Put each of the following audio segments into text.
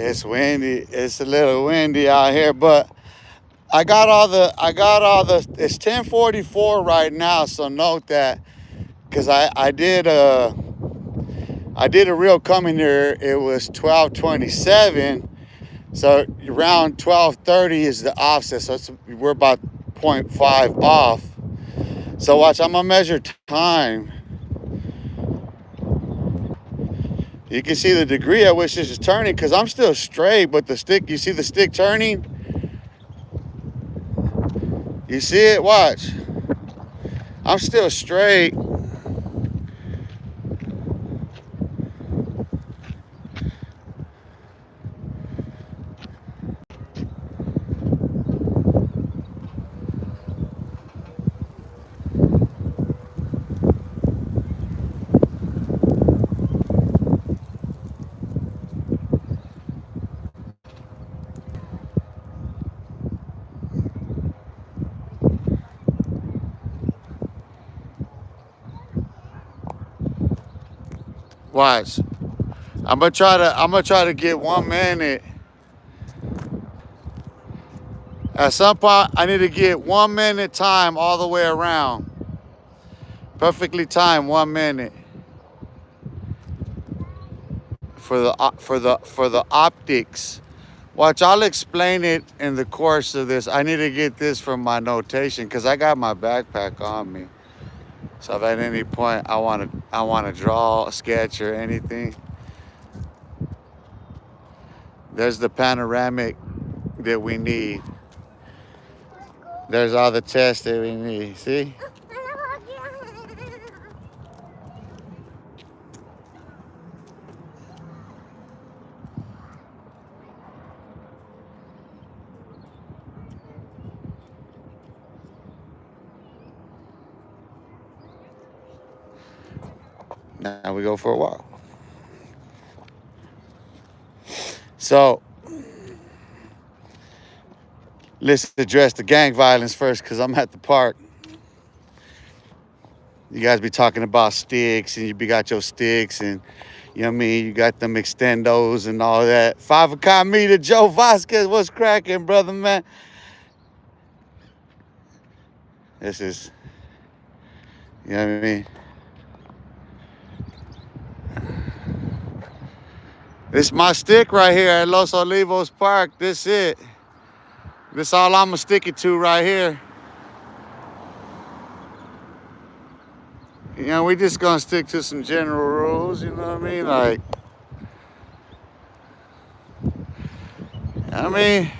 It's windy. It's a little windy out here, but I got all the. It's 10:44 right now, so note that because I did a reel coming here. It was 12:27, so around 12:30 is the offset. So we're about point 0.5 off. So watch, I'm gonna measure time. You can see the degree at which this is turning because I'm still straight, but the stick, you see the stick turning? You see it? Watch. I'm still straight. Watch. I'm gonna try to get 1 minute. At some point, I need to get 1 minute time all the way around. Perfectly timed 1 minute for the optics. Watch, I'll explain it in the course of this. I need to get this from my notation because I got my backpack on me. So if at any point I wanna draw a sketch or anything, there's the panoramic that we need. There's all the tests that we need. See? Now we go for a walk. So let's address the gang violence first because I'm at the park. You guys be talking about sticks and you got your sticks and you know what I mean? You got them extendos and all that. 5 meter Joe Vasquez, what's cracking, brother, man? This is, you know what I mean? This is my stick right here at Los Olivos Park. This it. This all I'm gonna stick it to right here. You know, we just gonna stick to some general rules, you know what I mean? Like, I mean,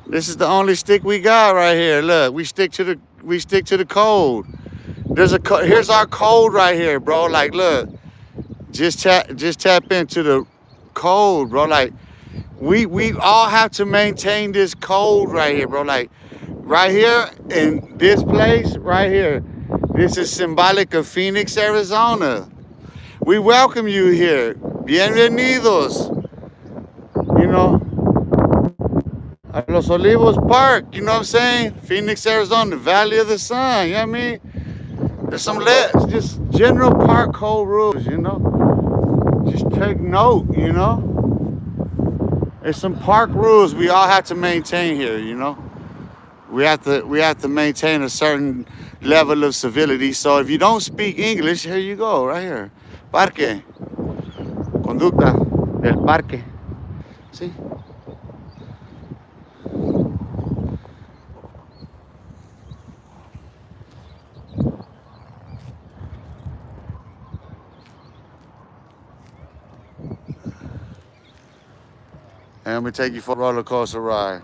this is the only stick we got right here. Look, we stick to the code. Here's our code right here, bro. Like, look, just tap into the code, bro. Like, we all have to maintain this code right here, bro. Like, right here in this place, right here. This is symbolic of Phoenix, Arizona. We welcome you here. Bienvenidos. You know, at Los Olivos Park, you know what I'm saying? Phoenix, Arizona, the Valley of the Sun, you know what I mean? There's some just general park code rules, you know? Just take note, you know? There's some park rules we all have to maintain here, you know? We have to maintain a certain level of civility. So if you don't speak English, here you go, right here. Parque. Conducta del parque. See? And let me take you for a roller coaster ride.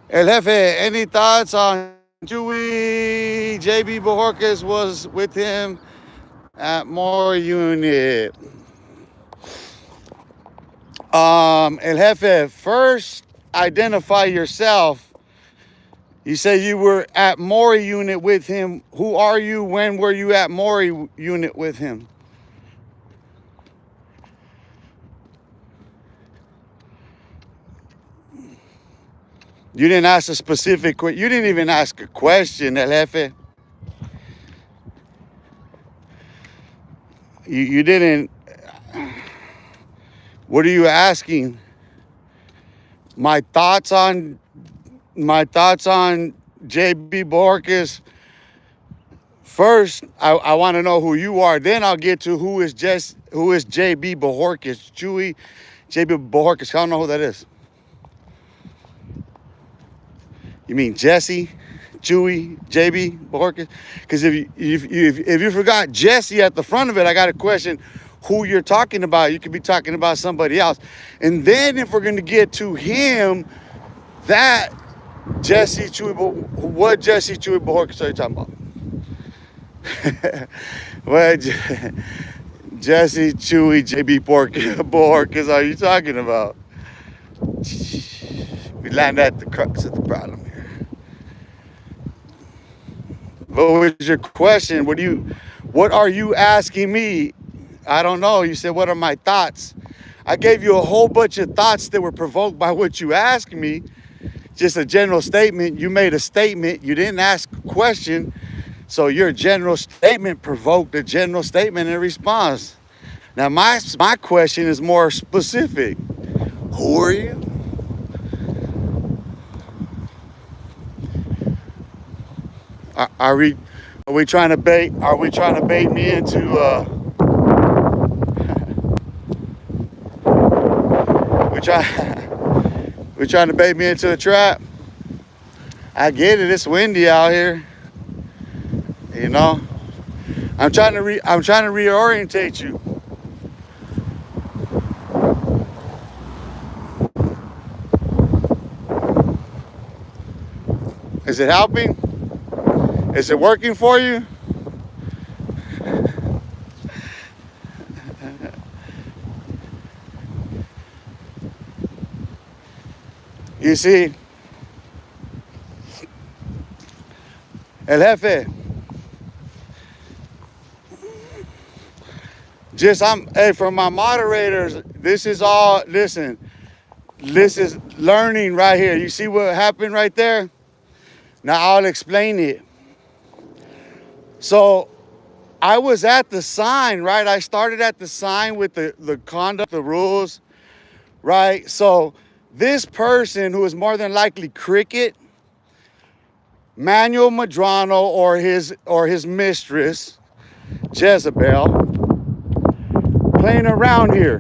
El Jefe, any thoughts on Chewy? JB Bojorquez was with him at More Unit. El Jefe, first identify yourself. You say you were at Maury Unit with him. Who are you? When were you at Maury Unit with him? You didn't ask a specific question. You didn't even ask a question, El Jefe. You didn't. What are you asking? My thoughts on JB Borges. First, I want to know who you are. Then I'll get to who is JB Borges. Chewy JB Borges. I don't know who that is. You mean Jesse, Chewy, JB Borges? Because if you forgot Jesse at the front of it, I got a question who you're talking about. You could be talking about somebody else. And then if we're going to get to him, that Jesse Chewy, what Jesse Chewy Borges are you talking about? What Jesse Chewy JB Borges are you talking about? We land at the crux of the problem here. What was your question? What are you asking me? I don't know. You said, what are my thoughts? I gave you a whole bunch of thoughts that were provoked by what you asked me. Just a general statement. You made a statement. You didn't ask a question. So your general statement provoked a general statement in response. Now my question is more specific. Who are you? Are we trying to bait me into we trying to bait me into a trap? I get it, it's windy out here. You know? I'm trying to reorientate you. Is it helping? Is it working for you? You see, El Jefe, hey, for my moderators, this is all, listen, this is learning right here. You see what happened right there? Now I'll explain it. So I was at the sign, right? I started at the sign with the conduct, the rules, right? So this person who is more than likely Cricket, Manuel Madrano, or his mistress, Jezebel, playing around here,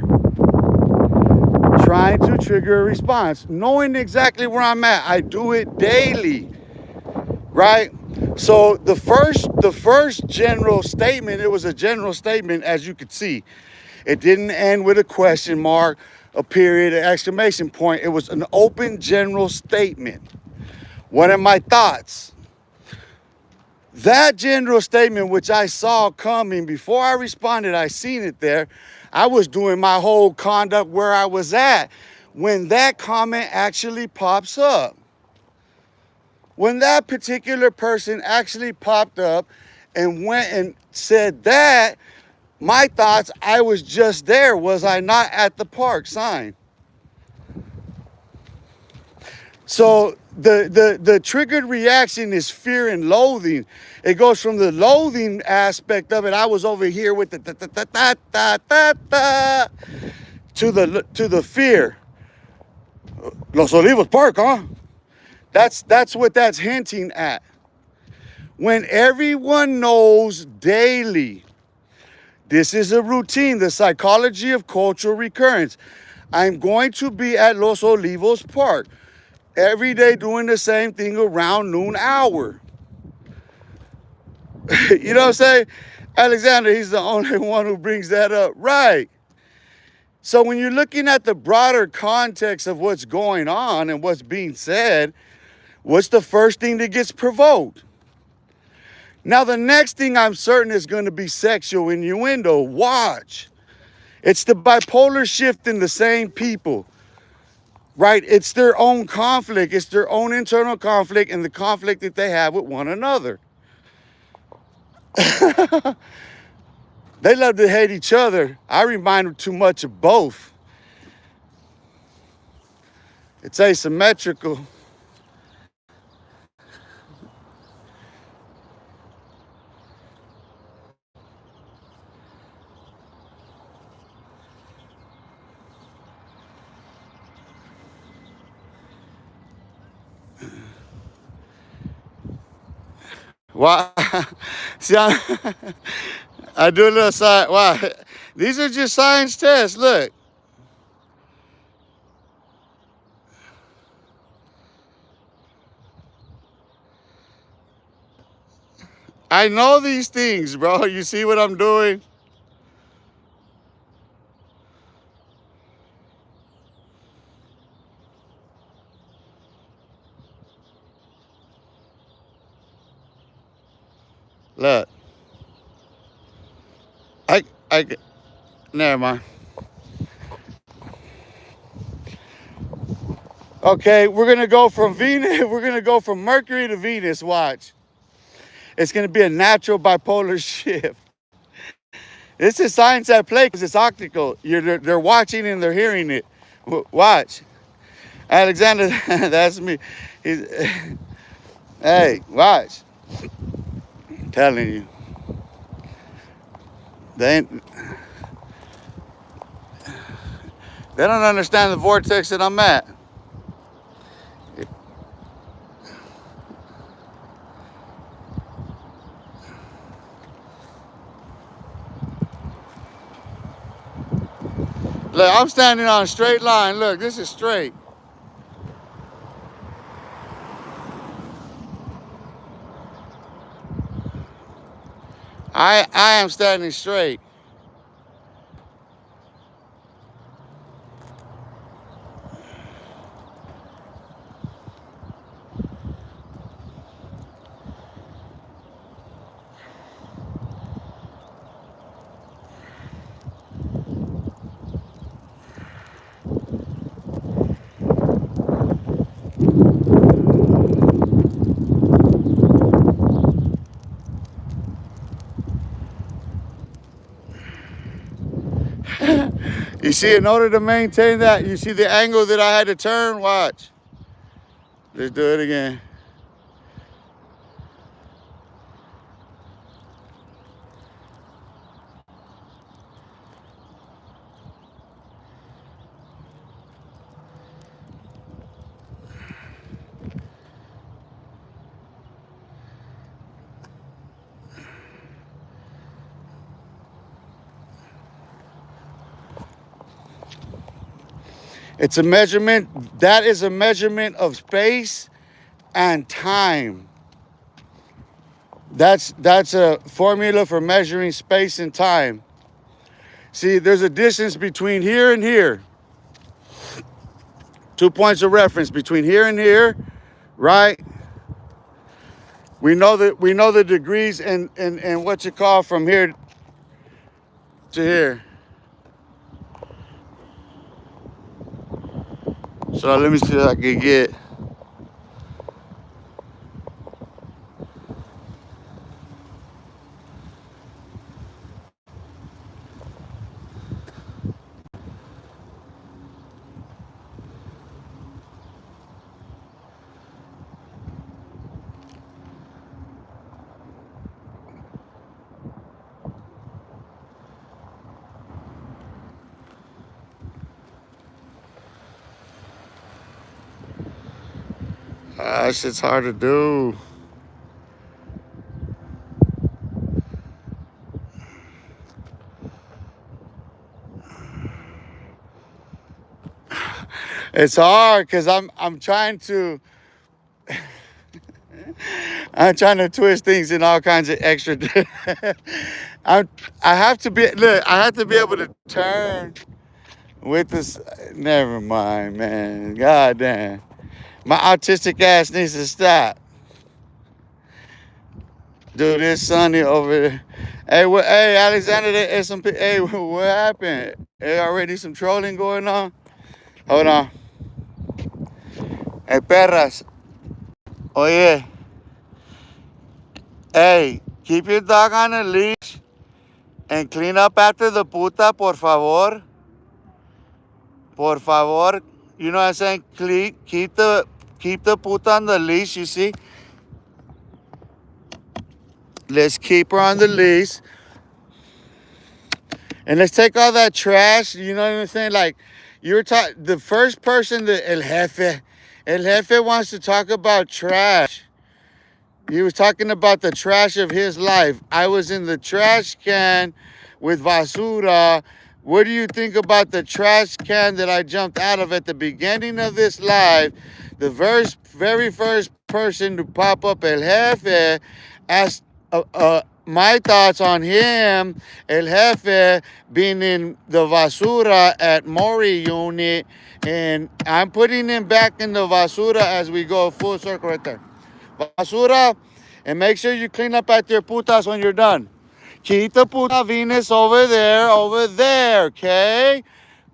trying to trigger a response, knowing exactly where I'm at. I do it daily, right? So the first general statement, it was a general statement, as you could see. It didn't end with a question mark, a period, an exclamation point. It was an open general statement. What are my thoughts? That general statement, which I saw coming before I responded, I seen it there. I was doing my whole conduct where I was at when that comment actually pops up. When that particular person actually popped up and went and said that, my thoughts, I was just there. Was I not at the park sign? So the triggered reaction is fear and loathing. It goes from the loathing aspect of it. I was over here with the to the fear. Los Olivos Park, huh? That's what that's hinting at. When everyone knows daily, this is a routine, the psychology of cultural recurrence. I'm going to be at Los Olivos Park every day doing the same thing around noon hour. You know what I'm saying? Alexander, he's the only one who brings that up. Right. So when you're looking at the broader context of what's going on and what's being said, what's the first thing that gets provoked? Now, the next thing I'm certain is going to be sexual innuendo. Watch. It's the bipolar shift in the same people, right? It's their own conflict. It's their own internal conflict and the conflict that they have with one another. They love to hate each other. I remind them too much of both. It's asymmetrical. Why? See, I do a little science. Why? These are just science tests. Look. I know these things, bro. You see what I'm doing? Look. I, I, never mind. Okay, we're gonna go from Venus. We're gonna go from Mercury to Venus. Watch. It's gonna be a natural bipolar shift. This is science at play because it's optical. They're watching and they're hearing it. Watch. Alexander, that's me. He's, hey, watch. I'm telling you. They don't understand the vortex that I'm at. Look, I'm standing on a straight line. Look, this is straight. I am standing straight. You see, in order to maintain that, you see the angle that I had to turn? Watch. Let's do it again. It's a measurement. That is a measurement of space and time. That's a formula for measuring space and time. See, there's a distance between here and here. 2 points of reference between here and here, right? We know the degrees and what you call from here to here. So let me see if I can get. That shit's hard to do. It's hard because I'm trying to twist things in all kinds of extra. I have to be look. I have to be able to turn with this. Never mind, man. God damn, my autistic ass needs to stop. Dude, this Sonny over there. Hey, hey, Alexander, there's some. Hey, what happened? Hey, already some trolling going on. Hold on. Hey, perras. Oye. Hey, keep your dog on a leash and clean up after the puta, por favor. Por favor. You know what I'm saying? Keep the puta on the leash, you see? Let's keep her on the leash. And let's take all that trash, you know what I'm saying? Like, you were talking, the first person, El Jefe wants to talk about trash. He was talking about the trash of his life. I was in the trash can with basura. What do you think about the trash can that I jumped out of at the beginning of this live? The very first person to pop up, El Jefe, asked my thoughts on him, El Jefe, being in the basura at Maury unit. And I'm putting him back in the basura as we go full circle right there. Basura, and make sure you clean up at your putas when you're done. Keep the puta Venus over there, okay?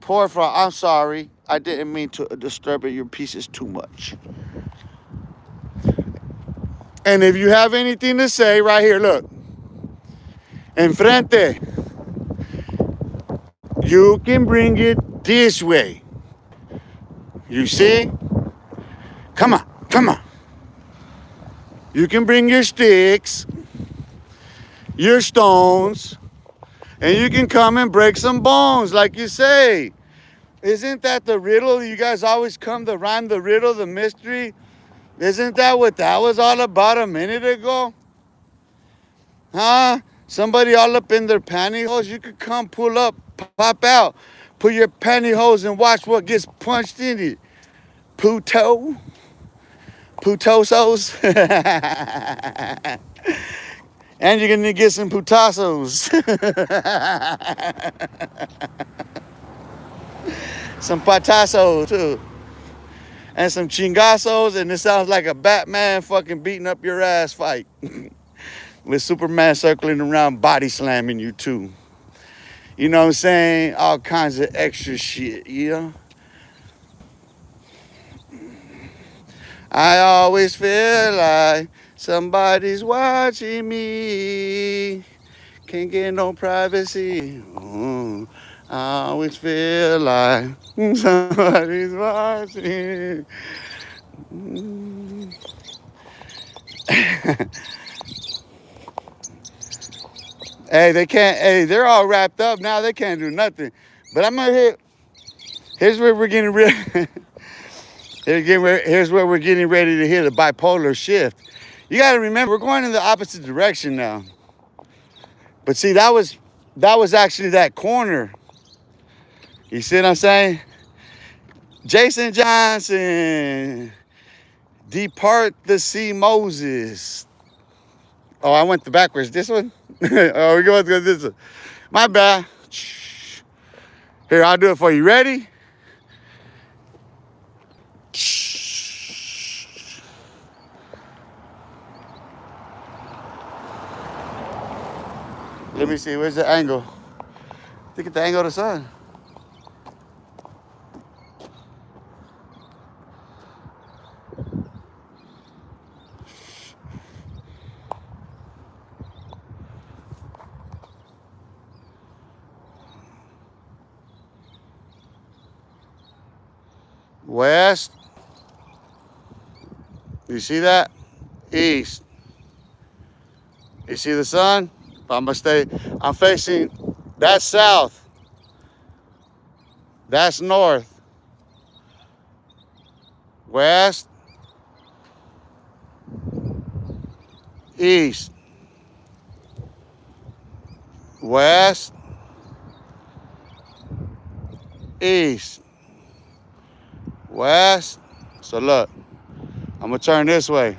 Porfa, I'm sorry. I didn't mean to disturb your pieces too much. And if you have anything to say, right here, look. Enfrente. You can bring it this way. You see? Come on, come on. You can bring your sticks, your stones, and you can come and break some bones, like you say. Isn't that the riddle? You guys always come to rhyme the riddle, the mystery. Isn't that what that was all about a minute ago? Huh? Somebody all up in their pantyhose? You could come pull up, pop out, put your pantyhose and watch what gets punched in it. Puto? Putosos? And you're gonna get some putasos. Some patasos too. And some chingazos, and it sounds like a Batman fucking beating up your ass fight. With Superman circling around body slamming you too. You know what I'm saying? All kinds of extra shit, you know? I always feel like somebody's watching me. Can't get no privacy. Oh, I always feel like somebody's watching. Hey, they can't. Hey, they're all wrapped up now. They can't do nothing. But I'm gonna hit. Here's where we're getting ready. Here's where we're getting ready to hit a bipolar shift. You got to remember, we're going in the opposite direction now. But see, that was actually that corner. You see what I'm saying? Jason Johnson, depart the sea Moses. Oh, I went the backwards. This one? Oh, we're going to go this one. My bad. Here, I'll do it for you. Ready? Let me see, where's the angle? Look at the angle of the sun. West. You see that? East. You see the sun? I'm facing, that's south. That's north. West. East. West. East. West. So look, I'm gonna turn this way.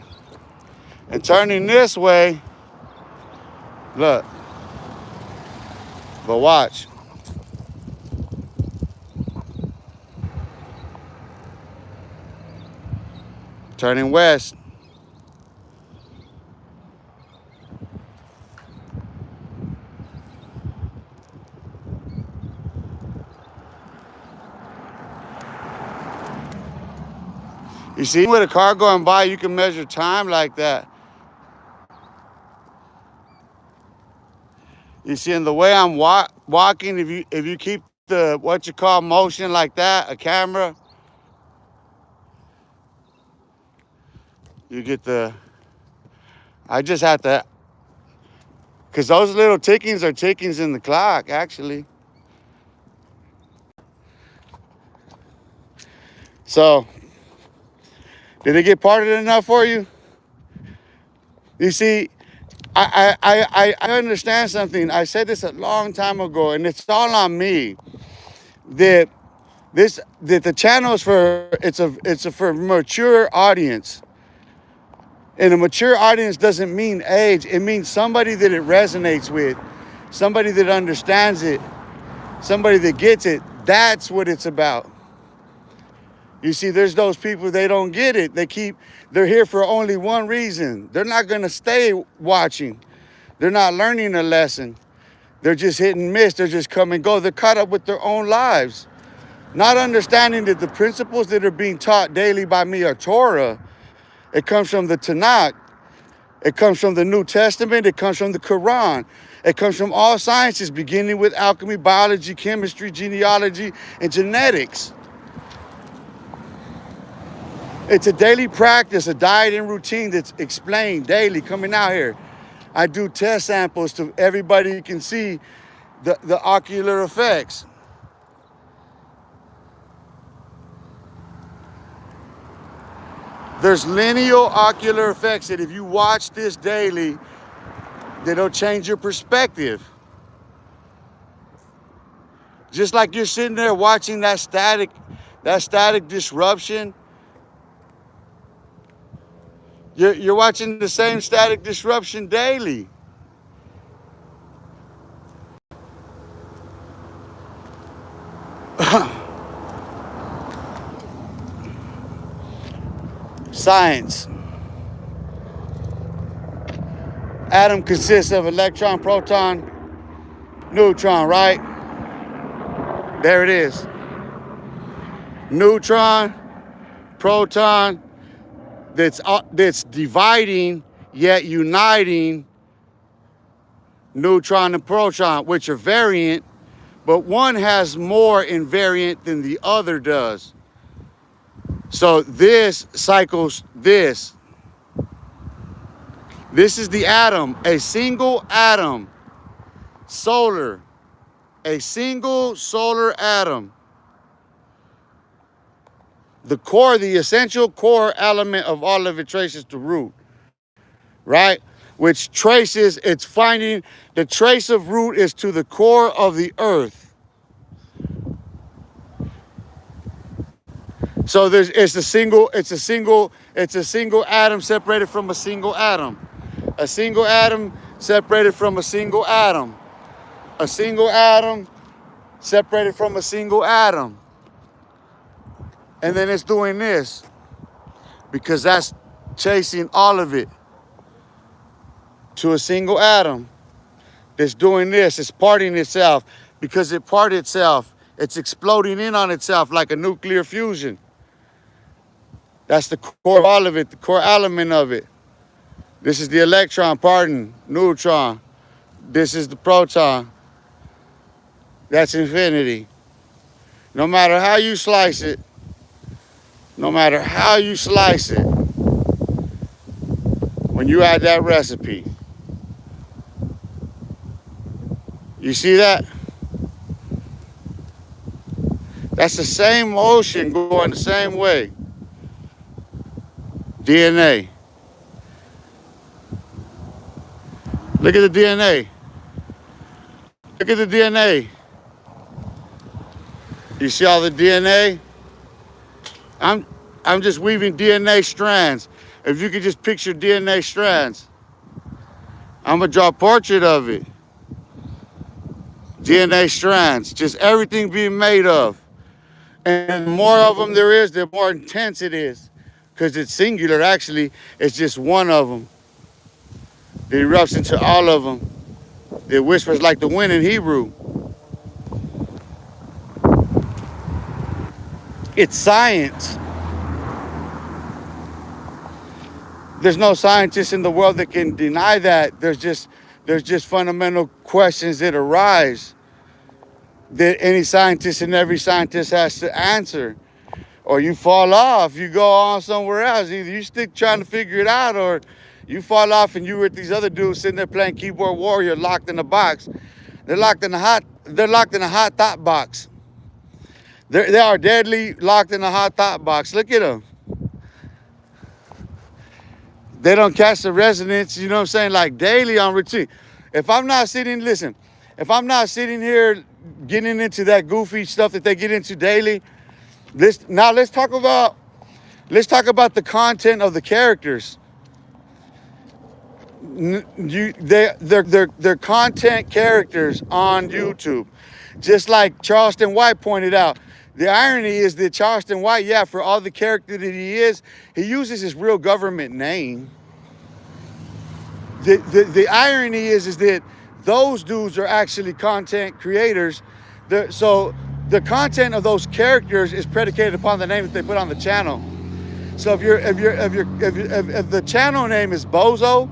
And turning this way, look, but watch. Turning west. You see, with a car going by, you can measure time like that. You see, in the way I'm walking, if you keep the what you call motion like that, a camera, you get the. I just have to, because those little tickings are tickings in the clock, actually. So, did it get parted enough for you? You see, I understand something. I said this a long time ago, and it's all on me. That that the channel is for it's a for mature audience. And a mature audience doesn't mean age. It means somebody that it resonates with, somebody that understands it, somebody that gets it. That's what it's about. You see, there's those people, they don't get it. They're here for only one reason. They're not going to stay watching. They're not learning a lesson. They're just hit and miss. They're just come and go. They're caught up with their own lives. Not understanding that the principles that are being taught daily by me are Torah. It comes from the Tanakh. It comes from the New Testament. It comes from the Quran. It comes from all sciences, beginning with alchemy, biology, chemistry, genealogy, and genetics. It's a daily practice, a diet and routine that's explained daily coming out here. I do test samples to everybody can see the ocular effects. There's lineal ocular effects that if you watch this daily, that'll change your perspective. Just like you're sitting there watching that static disruption. You're watching the same static disruption daily. Science. Atom consists of electron, proton, neutron, right? There it is. Neutron, proton, that's dividing yet uniting neutron and proton, which are variant, but one has more invariant than the other does. So this cycles this. This is the atom, a single atom, solar, a single solar atom. The core, the essential core element of all of it traces to root, right? Which traces, it's finding, the trace of root is to the core of the earth. So it's a single atom separated from a single atom. A single atom separated from a single atom. A single atom separated from a single atom. And then it's doing this because that's chasing all of it to a single atom. That's doing this, it's parting itself because it parted itself. It's exploding in on itself like a nuclear fusion. That's the core of all of it, the core element of it. This is the electron, neutron. This is the proton. That's infinity. No matter how you slice it, when you add that recipe, you see that? That's the same motion going the same way. DNA. Look at the DNA. Look at the DNA. You see all the DNA? I'm just weaving DNA strands. If you could just picture DNA strands, I'm gonna draw a portrait of it. DNA strands, just everything being made of. And the more of them there is, the more intense it is. Because it's singular, actually, it's just one of them. It erupts into all of them. It whispers like the wind in Hebrew. It's science. There's no scientist in the world that can deny that. There's just fundamental questions that arise that any scientist and every scientist has to answer. Or you fall off, you go on somewhere else. Either you stick trying to figure it out, or you fall off and you with these other dudes sitting there playing keyboard warrior locked in a box. They're locked in a hot thought box. They are deadly locked in a hot thought box. Look at them. They don't catch the resonance, you know what I'm saying, like daily on routine. If I'm not sitting, listen, if I'm not sitting here getting into that goofy stuff that they get into daily, let's talk about the content of the characters. They're content characters on YouTube. Just like Charleston White pointed out. The irony is that Charleston White, yeah, for all the character that he is, he uses his real government name. The irony is that those dudes are actually content creators. So the content of those characters is predicated upon the name that they put on the channel. So if the channel name is Bozo,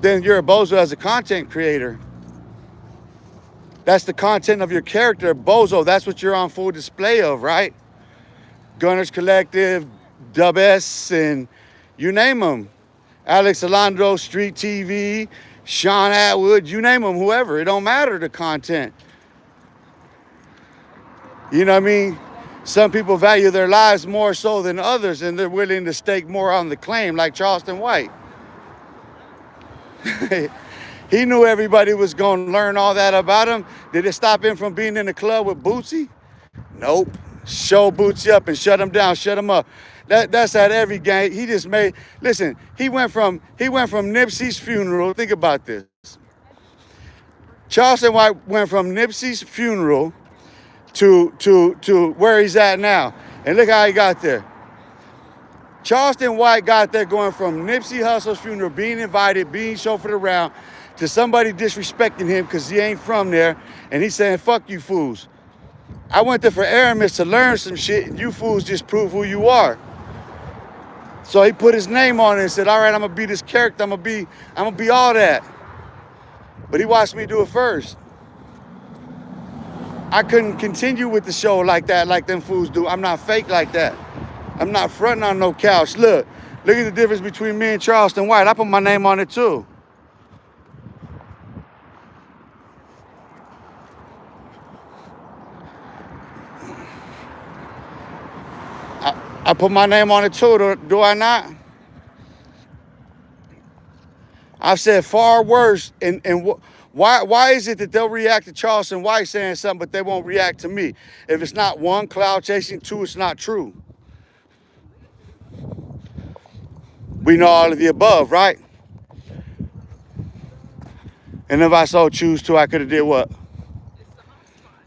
then you're a bozo as a content creator. That's the content of your character, bozo. That's what you're on full display of, right? Gunners Collective, Dub S, and you name them. Alex Alondro, Street TV, Sean Atwood, you name them, whoever. It don't matter the content. You know what I mean? Some people value their lives more so than others, and they're willing to stake more on the claim, like Charleston White. He knew everybody was going to learn all that about him. Did it stop him from being in the club with Bootsy? Nope. Show Bootsy up and shut him down, shut him up. That's at every game. He just made, listen, he went from Nipsey's funeral. Think about this. Charleston White went from Nipsey's funeral to where he's at now. And look how he got there. Charleston White got there going from Nipsey Hussle's funeral, being invited, being chauffeured around, to somebody disrespecting him because he ain't from there, and he's saying, fuck you fools. I went there for Aramis to learn some shit, and you fools just prove who you are. So he put his name on it and said, all right, I'm gonna be this character, I'm gonna be all that. But he watched me do it first. I couldn't continue with the show like that, like them fools do. I'm not fake like that. I'm not fronting on no couch. Look at the difference between me and Charleston White. I put my name on it too. I put my name on it too, do I not? I've said far worse, and why is it that they'll react to Charleston White saying something, but they won't react to me? If it's not one, cloud chasing, two, it's not true. We know all of the above, right? And if I so choose to, I could have did what?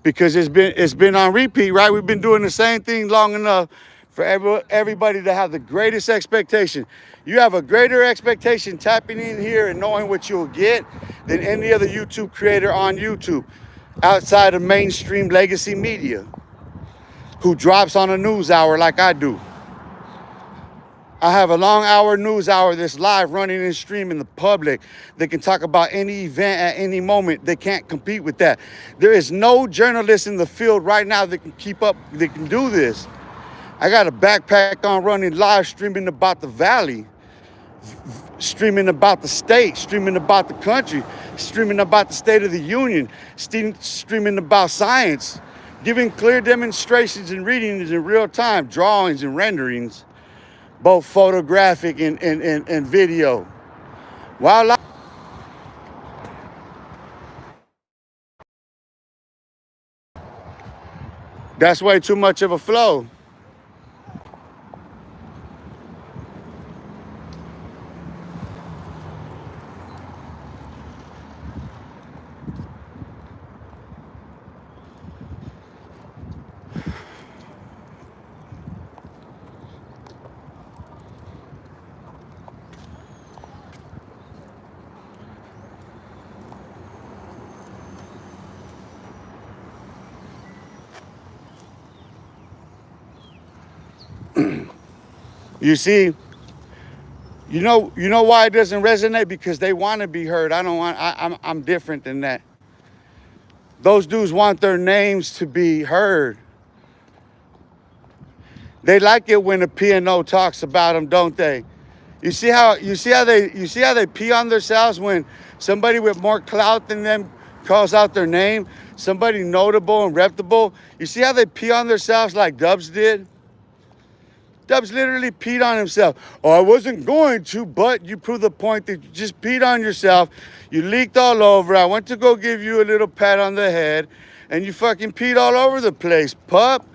Because it's been on repeat, right? We've been doing the same thing long enough for everybody to have the greatest expectation. You have a greater expectation tapping in here and knowing what you'll get than any other YouTube creator on YouTube outside of mainstream legacy media who drops on a news hour like I do. I have a long hour news hour that's live, running and streaming the public. They can talk about any event at any moment. They can't compete with that. There is no journalist in the field right now that can keep up, that can do this. I got a backpack on running live, streaming about the valley, streaming about the state, streaming about the country, streaming about the State of the Union, streaming about science, giving clear demonstrations and readings in real time, drawings and renderings, both photographic and video. While that's way too much of a flow. You see, you know why it doesn't resonate? Because they want to be heard. I'm different than that. Those dudes want their names to be heard. They like it when the P&O talks about them, don't they? You see how they pee on themselves when somebody with more clout than them calls out their name, somebody notable and reputable. You see how they pee on themselves like Dubs did? Dubs literally peed on himself. Oh, I wasn't going to, but you proved the point that you just peed on yourself. You leaked all over. I went to go give you a little pat on the head, and you fucking peed all over the place, pup.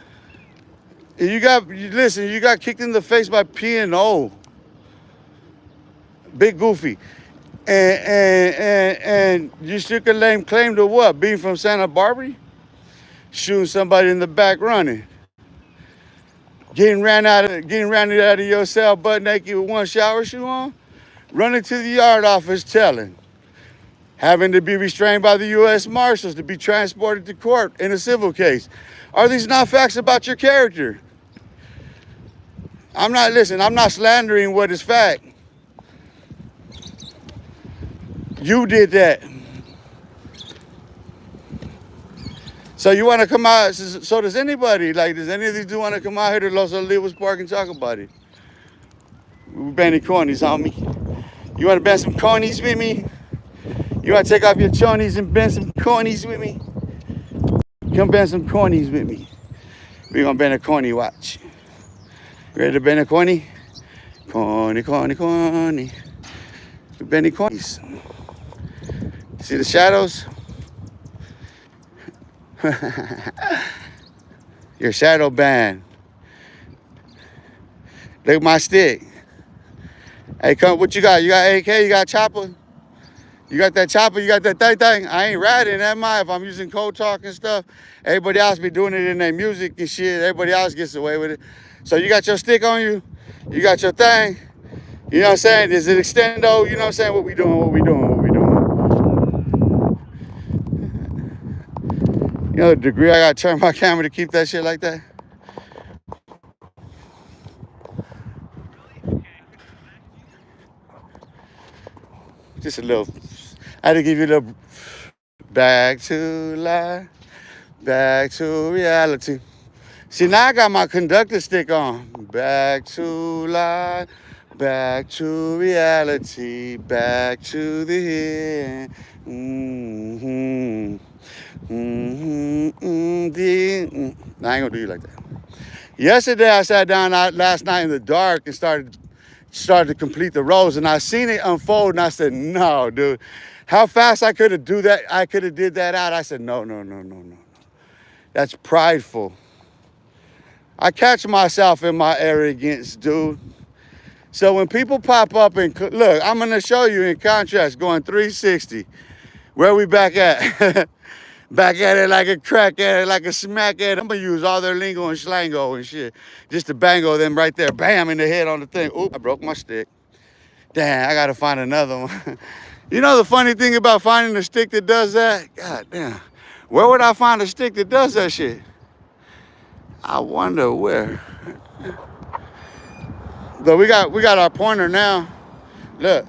Listen, you got kicked in the face by P&O. Big Goofy. And you still can lay claim to what? Being from Santa Barbara? Shooting somebody in the back running. Getting ran out of your cell butt naked with one shower shoe on. Running to the yard office telling. Having to be restrained by the U.S. Marshals to be transported to court in a civil case. Are these not facts about your character? I'm not slandering what is fact. You did that. So you want to come out, so does anybody, does any of these do want to come out here to Los Olivos Park and talk about it? We're banning cornies, homie. You want to bend some cornies with me? You want to take off your chonies and bend some cornies with me? Come bend some cornies with me. We're going to bend a corny, watch. Ready to bend a corny? Corny, corny, corny. We're bending cornies. See the shadows? Your shadow band. Look at my stick. Hey, come, what you got? You got AK? You got chopper? You got that chopper? You got that thing? I ain't riding, am I? If I'm using code talk and stuff, everybody else be doing it in their music and shit. Everybody else gets away with it. So you got your stick on you? You got your thing? You know what I'm saying? Is it extendo? You know what I'm saying? What we doing? What we doing? What we doing? You know the degree I gotta turn my camera to keep that shit like that? Just a little, I had to give you a little back to life, back to reality. See, now I got my conductor stick on. Back to life, back to reality, back to the here. I ain't gonna do you like that. Yesterday I sat down last night in the dark and started to complete the rows, and I seen it unfold, and I said, no, dude. How fast I could have did that out. I said, no. That's prideful. I catch myself in my arrogance, dude. So when people pop up and look, I'm gonna show you in contrast, going 360. Where we back at? Back at it like a crack at it, like a smack at it. I'm gonna use all their lingo and slango and shit. Just to bango them right there, bam, in the head on the thing. Oop, I broke my stick. Damn, I gotta find another one. You know the funny thing about finding a stick that does that? God damn. Where would I find a stick that does that shit? I wonder where. But we got our pointer now. Look.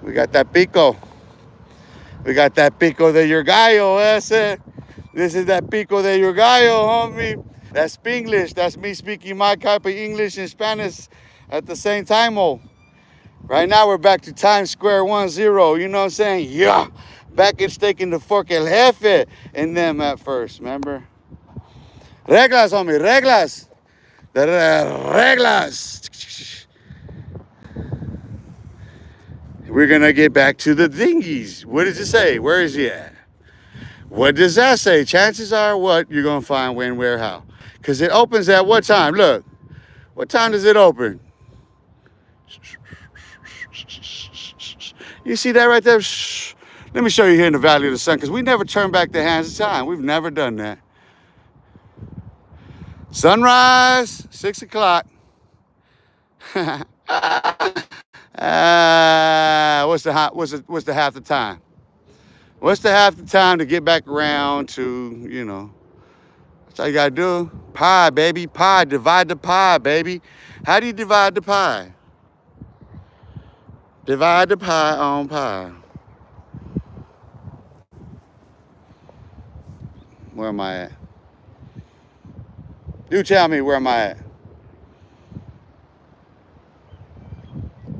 We got that pico. We got that pico de your gallo, ese. This is that pico de your gallo, homie. That's Spanglish. That's me speaking my type of English and Spanish at the same time. Oh, right now we're back to Times Square 10. You know what I'm saying? Yeah. Back in staking the fork el jefe in them at first, remember? Reglas, homie, reglas. The reglas. We're gonna get back to the dinghies. What does it say? Where is he at? What does that say? Chances are what? You're gonna find when, where, how. Because it opens at what time? Look. What time does it open? You see that right there? Let me show you here in the Valley of the Sun, because we never turn back the hands of time. We've never done that. Sunrise, 6 o'clock. What's the half the time? What's the half the time to get back around to, you know? That's all you gotta do. Pie, baby, pie. Divide the pie, baby. How do you divide the pie? Divide the pie on pie. Where am I at? You tell me, where am I at?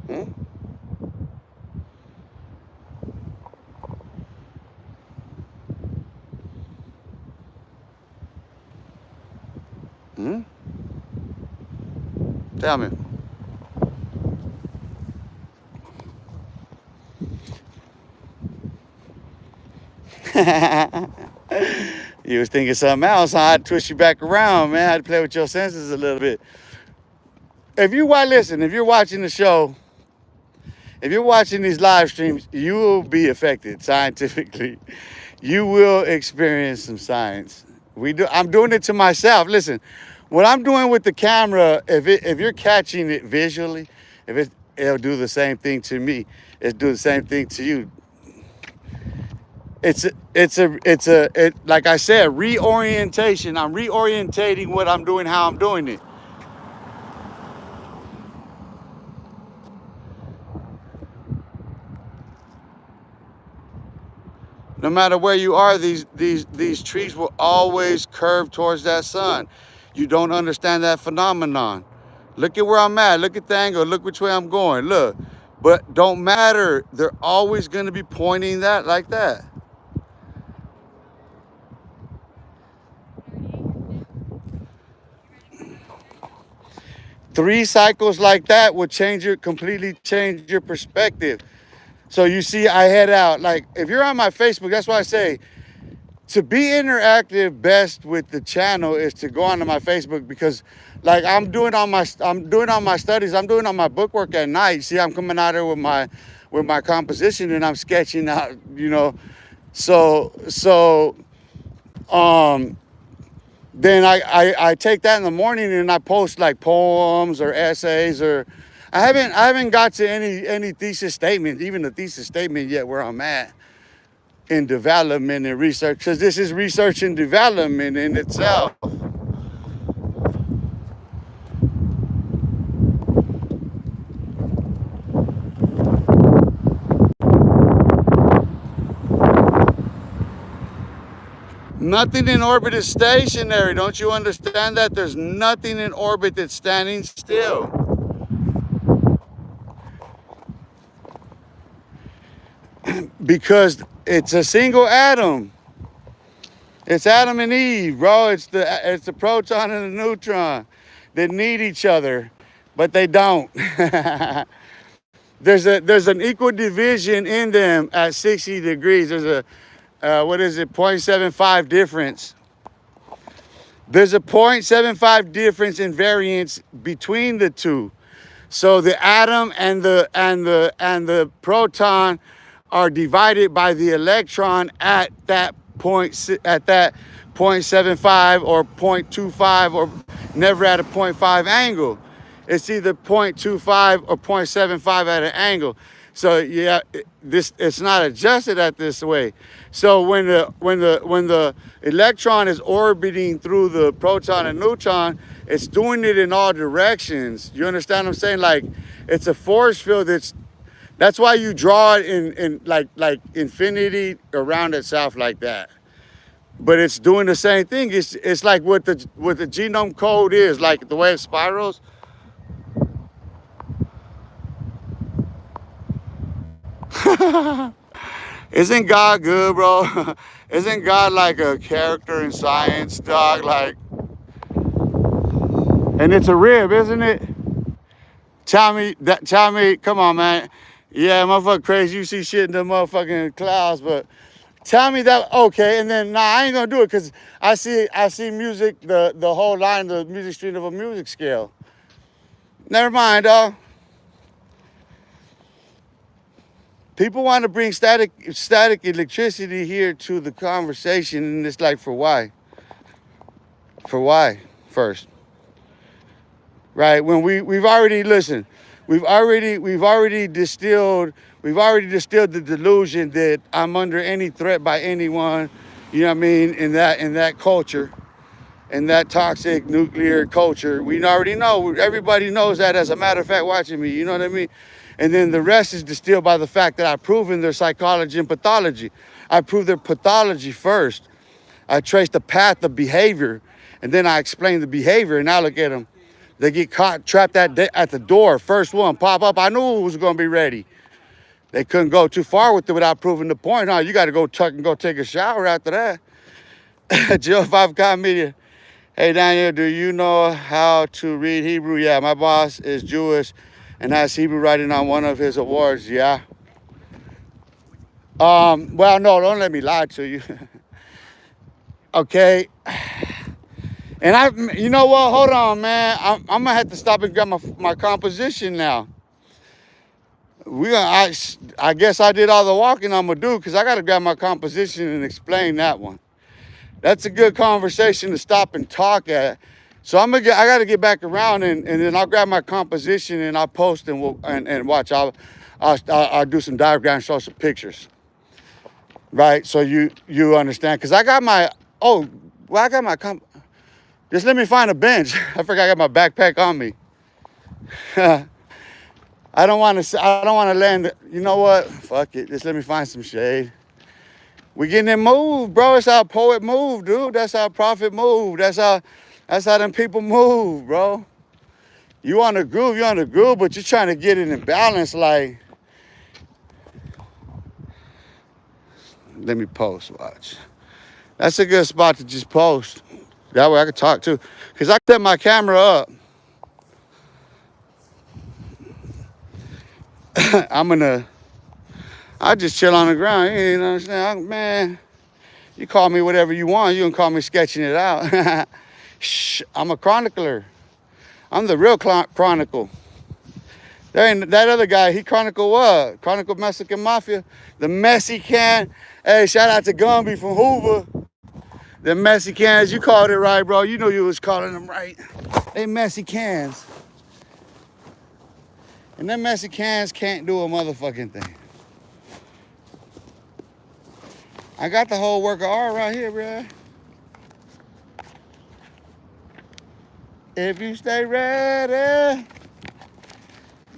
Hmm? Hmm? Tell me. You was thinking something else, huh? I had to twist you back around, man. I had to play with your senses a little bit. If you listen, if you're watching the show, if you're watching these live streams, you will be affected scientifically. You will experience some science. I'm doing it to myself. Listen, what I'm doing with the camera, if you're catching it visually, it'll do the same thing to me. It'll do the same thing to you. Like I said, reorientation. I'm reorientating what I'm doing, how I'm doing it. No matter where you are, these trees will always curve towards that sun. You don't understand that phenomenon. Look at where I'm at. Look at the angle. Look which way I'm going. Look. But don't matter. They're always going to be pointing that like that. Three cycles like that would completely change your perspective. So you see, I head out. Like, if you're on my Facebook, that's why I say, to be interactive best with the channel is to go onto my Facebook, because like I'm doing all my studies, I'm doing all my book work at night. See, I'm coming out here with my composition and I'm sketching out, so then I take that in the morning and I post like poems or essays, or I haven't got to any thesis statement, even a thesis statement yet, where I'm at in development and research, because this is research and development in itself. Nothing in orbit is stationary. Don't you understand that? There's nothing in orbit that's standing still. Because it's a single atom. It's Adam and Eve, bro. It's the proton and the neutron that need each other, but they don't. There's an equal division in them at 60 degrees. There's a 0.75 difference. There's a 0.75 difference in variance between the two. So the atom and the proton are divided by the electron at that 0.75 or 0.25, or never at a 0.5 angle. It's either 0.25 or 0.75 at an angle. So yeah, it's not adjusted at this way. So when the electron is orbiting through the proton and neutron, it's doing it in all directions. You understand what I'm saying? Like, it's a force field that's why you draw it in like infinity around itself like that. But it's doing the same thing. It's like what the genome code is, like the way it spirals. Isn't God good, bro? Isn't God like a character in science, dog? Like, and it's a rib, isn't it? Tell me, come on, man. Yeah, motherfucker crazy. You see shit in the motherfucking clouds, but tell me that, okay, and then, nah, I ain't gonna do it, because I see music, the whole line, the music stream of a music scale. Never mind, dog. People want to bring static electricity here to the conversation, and it's like, for why? For why first? Right? When we've already distilled the delusion that I'm under any threat by anyone, you know what I mean, in that culture, in that toxic nuclear culture. We already know, everybody knows that, as a matter of fact, watching me, you know what I mean? And then the rest is distilled by the fact that I've proven their psychology and pathology. I proved their pathology first. I traced the path of behavior, and then I explained the behavior, and now look at them. They get caught, trapped at the door. First one pop up. I knew it was going to be ready. They couldn't go too far with it without proving the point. Huh? You got to go tuck and go take a shower after that. Jill 5 Media. Hey Daniel, do you know how to read Hebrew? Yeah, my boss is Jewish and has Hebrew writing on one of his awards. Yeah. Well, no, don't let me lie to you. Okay. And you know what? Hold on, man. I'm gonna have to stop and grab my composition now. I guess I did all the walking I'm gonna do because I gotta grab my composition and explain that one. That's a good conversation to stop and talk at. So I gotta get back around and then I'll grab my composition and I'll post and watch. I'll do some diagrams, show some pictures, right? So you understand? Because I got my just let me find a bench. I forgot I got my backpack on me. I don't want to land. You know what? Fuck it. Just let me find some shade. We getting it moved, bro. That's how a poet move, dude. That's how a prophet move. That's how them people move, bro. You on the groove, but you're trying to get it in balance. Like, let me post, watch. That's a good spot to just post. That way I can talk too. Because I set my camera up. I just chill on the ground. You know what I'm saying? Man, you call me whatever you want. You can call me sketching it out. Shh, I'm a chronicler. I'm the real chronicle. There ain't that other guy. He chronicle what? Chronicle Mexican Mafia. The Mexican. Hey, shout out to Gumby from Hoover. The Mexicans. You called it right, bro. You know you was calling them right. They Mexicans. And them Mexicans can't do a motherfucking thing. I got the whole work of art right here, bro. If you stay ready,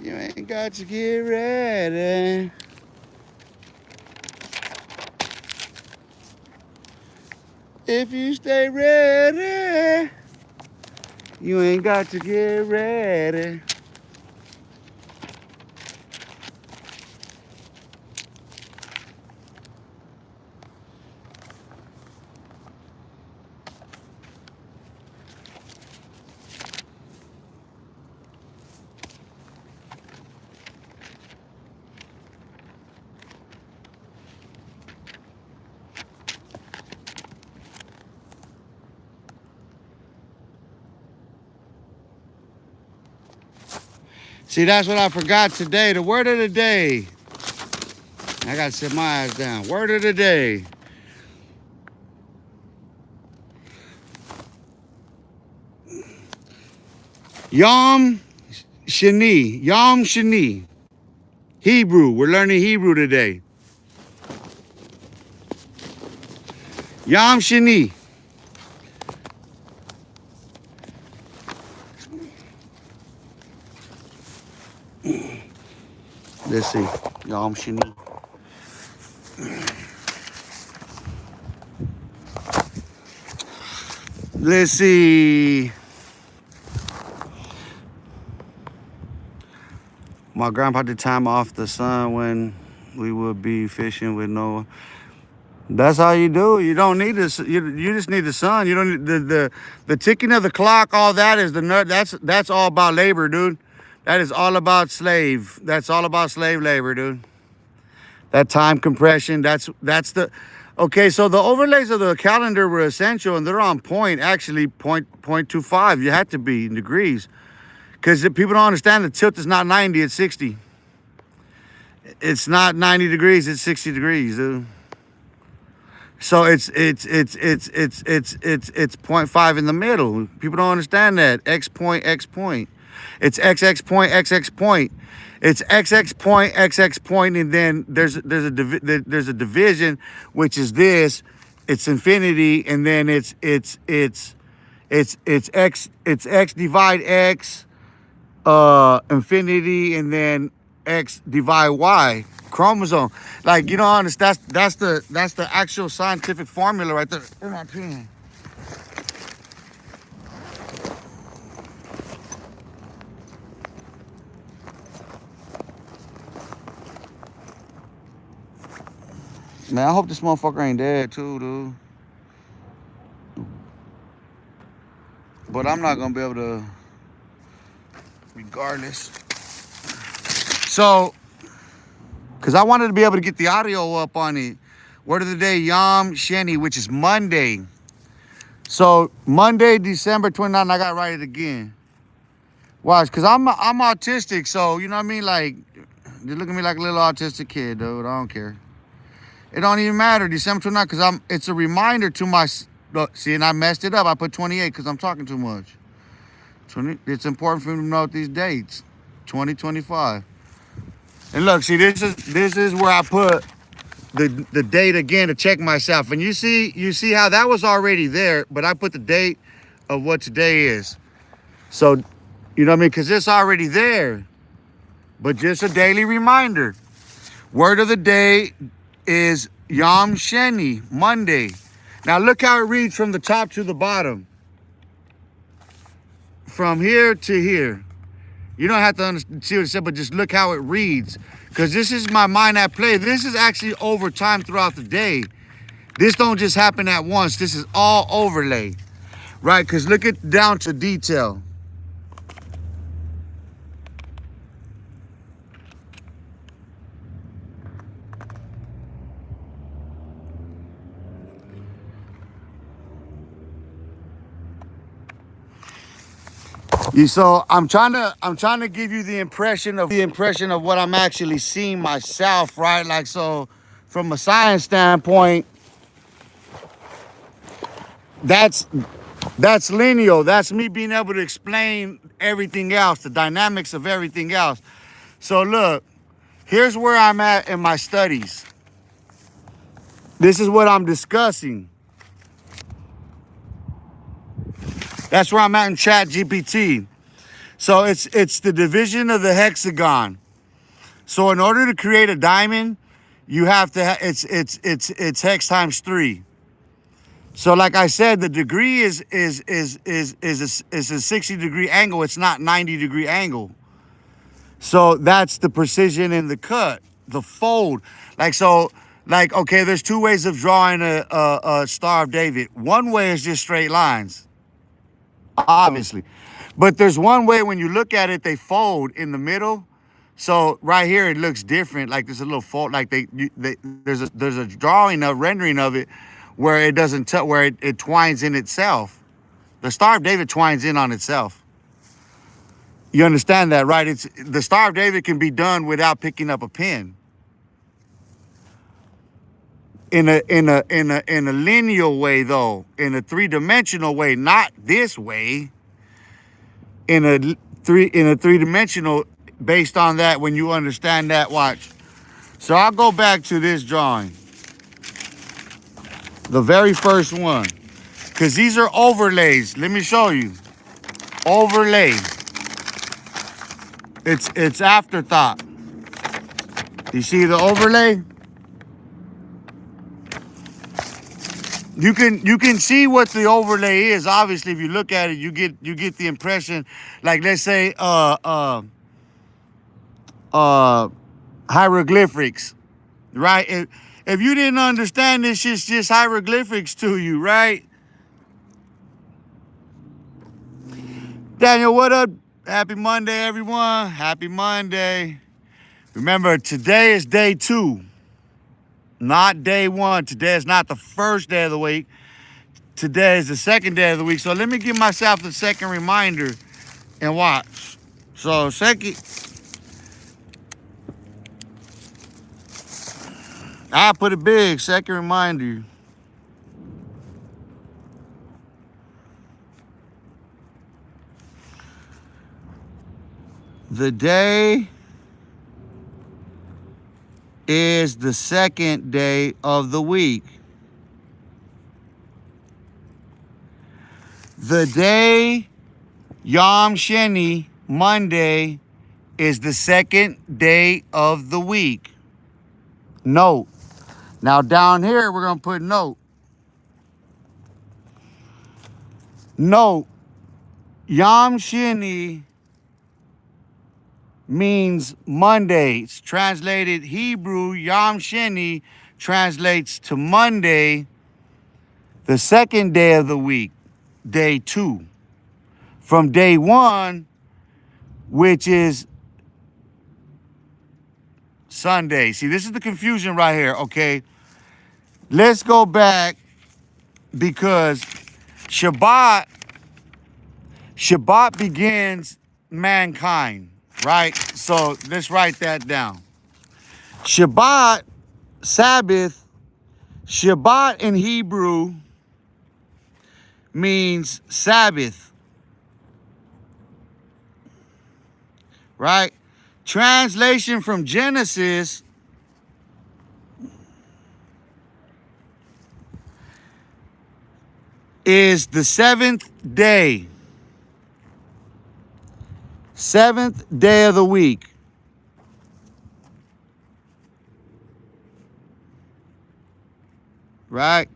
you ain't got to get ready. If you stay ready, you ain't got to get ready. See, that's what I forgot today. The word of the day. I gotta sit my ass down. Word of the day. Yom Shani. Yom Shani. Hebrew. We're learning Hebrew today. Yom Shani. Let's see. Yom Shani. Let's see. My grandpa did time off the sun when we would be fishing with no. That's how you do it. You don't need this. You just need the sun. You don't need the ticking of the clock. All that is the nut. That's all about labor, dude. That is all about slave. That's all about slave labor, dude. That time compression. That's the. Okay, so the overlays of the calendar were essential, and they're on point. Actually, 0.25. You had to be in degrees, because people don't understand the tilt is not 90. It's 60. It's not 90 degrees. It's 60 degrees, dude. So it's 0.5 in the middle. People don't understand that. X point. It's XX point, XX point. It's XX point, XX point, and then there's a division, which is this. It's infinity, and then it's X divide X, infinity, and then X divide Y. Chromosome. Like, you don't understand. That's the actual scientific formula right there. Where's my pen? Man, I hope this motherfucker ain't dead too, dude. but I'm not gonna be able to regardless. So, because I wanted to be able to get the audio up on it. Word of the day, Yom Sheni, which is Monday. So, Monday, December 29th, I got to write it again. Watch, because I'm autistic, so, you know what I mean? Like, they look at me like a little autistic kid, dude. I don't care. It don't even matter, December 29th, because it's a reminder to my, see, and I messed it up. I put 28 because I'm talking too much. It's important for me to know these dates. 2025. And look, see, this is where I put the date again to check myself. And you see how that was already there, but I put the date of what today is. So, you know what I mean? Because it's already there. But just a daily reminder. Word of the day is Yom Sheni, Monday. Now look how it reads from the top to the bottom. From here to here. You don't have to see what it said, but just look how it reads. Because this is my mind at play. This is actually over time throughout the day. This don't just happen at once. This is all overlay. Right? Because look at down to detail. So I'm trying to give you the impression of what I'm actually seeing myself, right? Like, so from a science standpoint, that's lineal. That's me being able to explain everything else, the dynamics of everything else. So look, here's where I'm at in my studies. This is what I'm discussing. That's where I'm at in Chat GPT. So it's the division of the hexagon. So in order to create a diamond, you have to it's hex times 3. So like I said, the degree is a 60-degree angle. It's not 90-degree angle. So that's the precision in the cut, the fold. Like okay, there's two ways of drawing a Star of David. One way is just straight lines, obviously. But there's one way when you look at it, they fold in the middle. So right here, it looks different. Like there's a little fold, like there's a drawing, a rendering of it where it doesn't, where it twines in itself. The Star of David twines in on itself. You understand that, right? The Star of David can be done without picking up a pen. In a lineal way, though, in a 3-dimensional way, not this way. In a three-dimensional, based on that, when you understand that, watch. So I'll go back to this drawing, the very first one, because these are overlays. Let me show you. Overlay. It's afterthought. You see the overlay? You can see what the overlay is. Obviously, if you look at it, you get the impression, like let's say hieroglyphics, right? If you didn't understand this, it's just hieroglyphics to you, right? Daniel, what up? Happy Monday, everyone. Happy Monday. Remember, today is day 2. Not day 1. Today is not the first day of the week. Today is the second day of the week. So let me give myself the second reminder and watch. So second, I put it big, second reminder. The day is the second day of the week. The day, Yom Sheni, Monday, is the second day of the week. Note. Now down here, we're going to put note. Note, Yom Sheni means Monday. It's translated Hebrew. Yom Sheni translates to Monday, the second day of the week, day 2. from day one, which is Sunday. See, this is the confusion right here, okay? Let's go back because Shabbat begins mankind, right? So let's write that down. Shabbat, Sabbath, Shabbat in Hebrew means Sabbath, right? Translation from Genesis is the seventh day. Seventh day of the week. Right?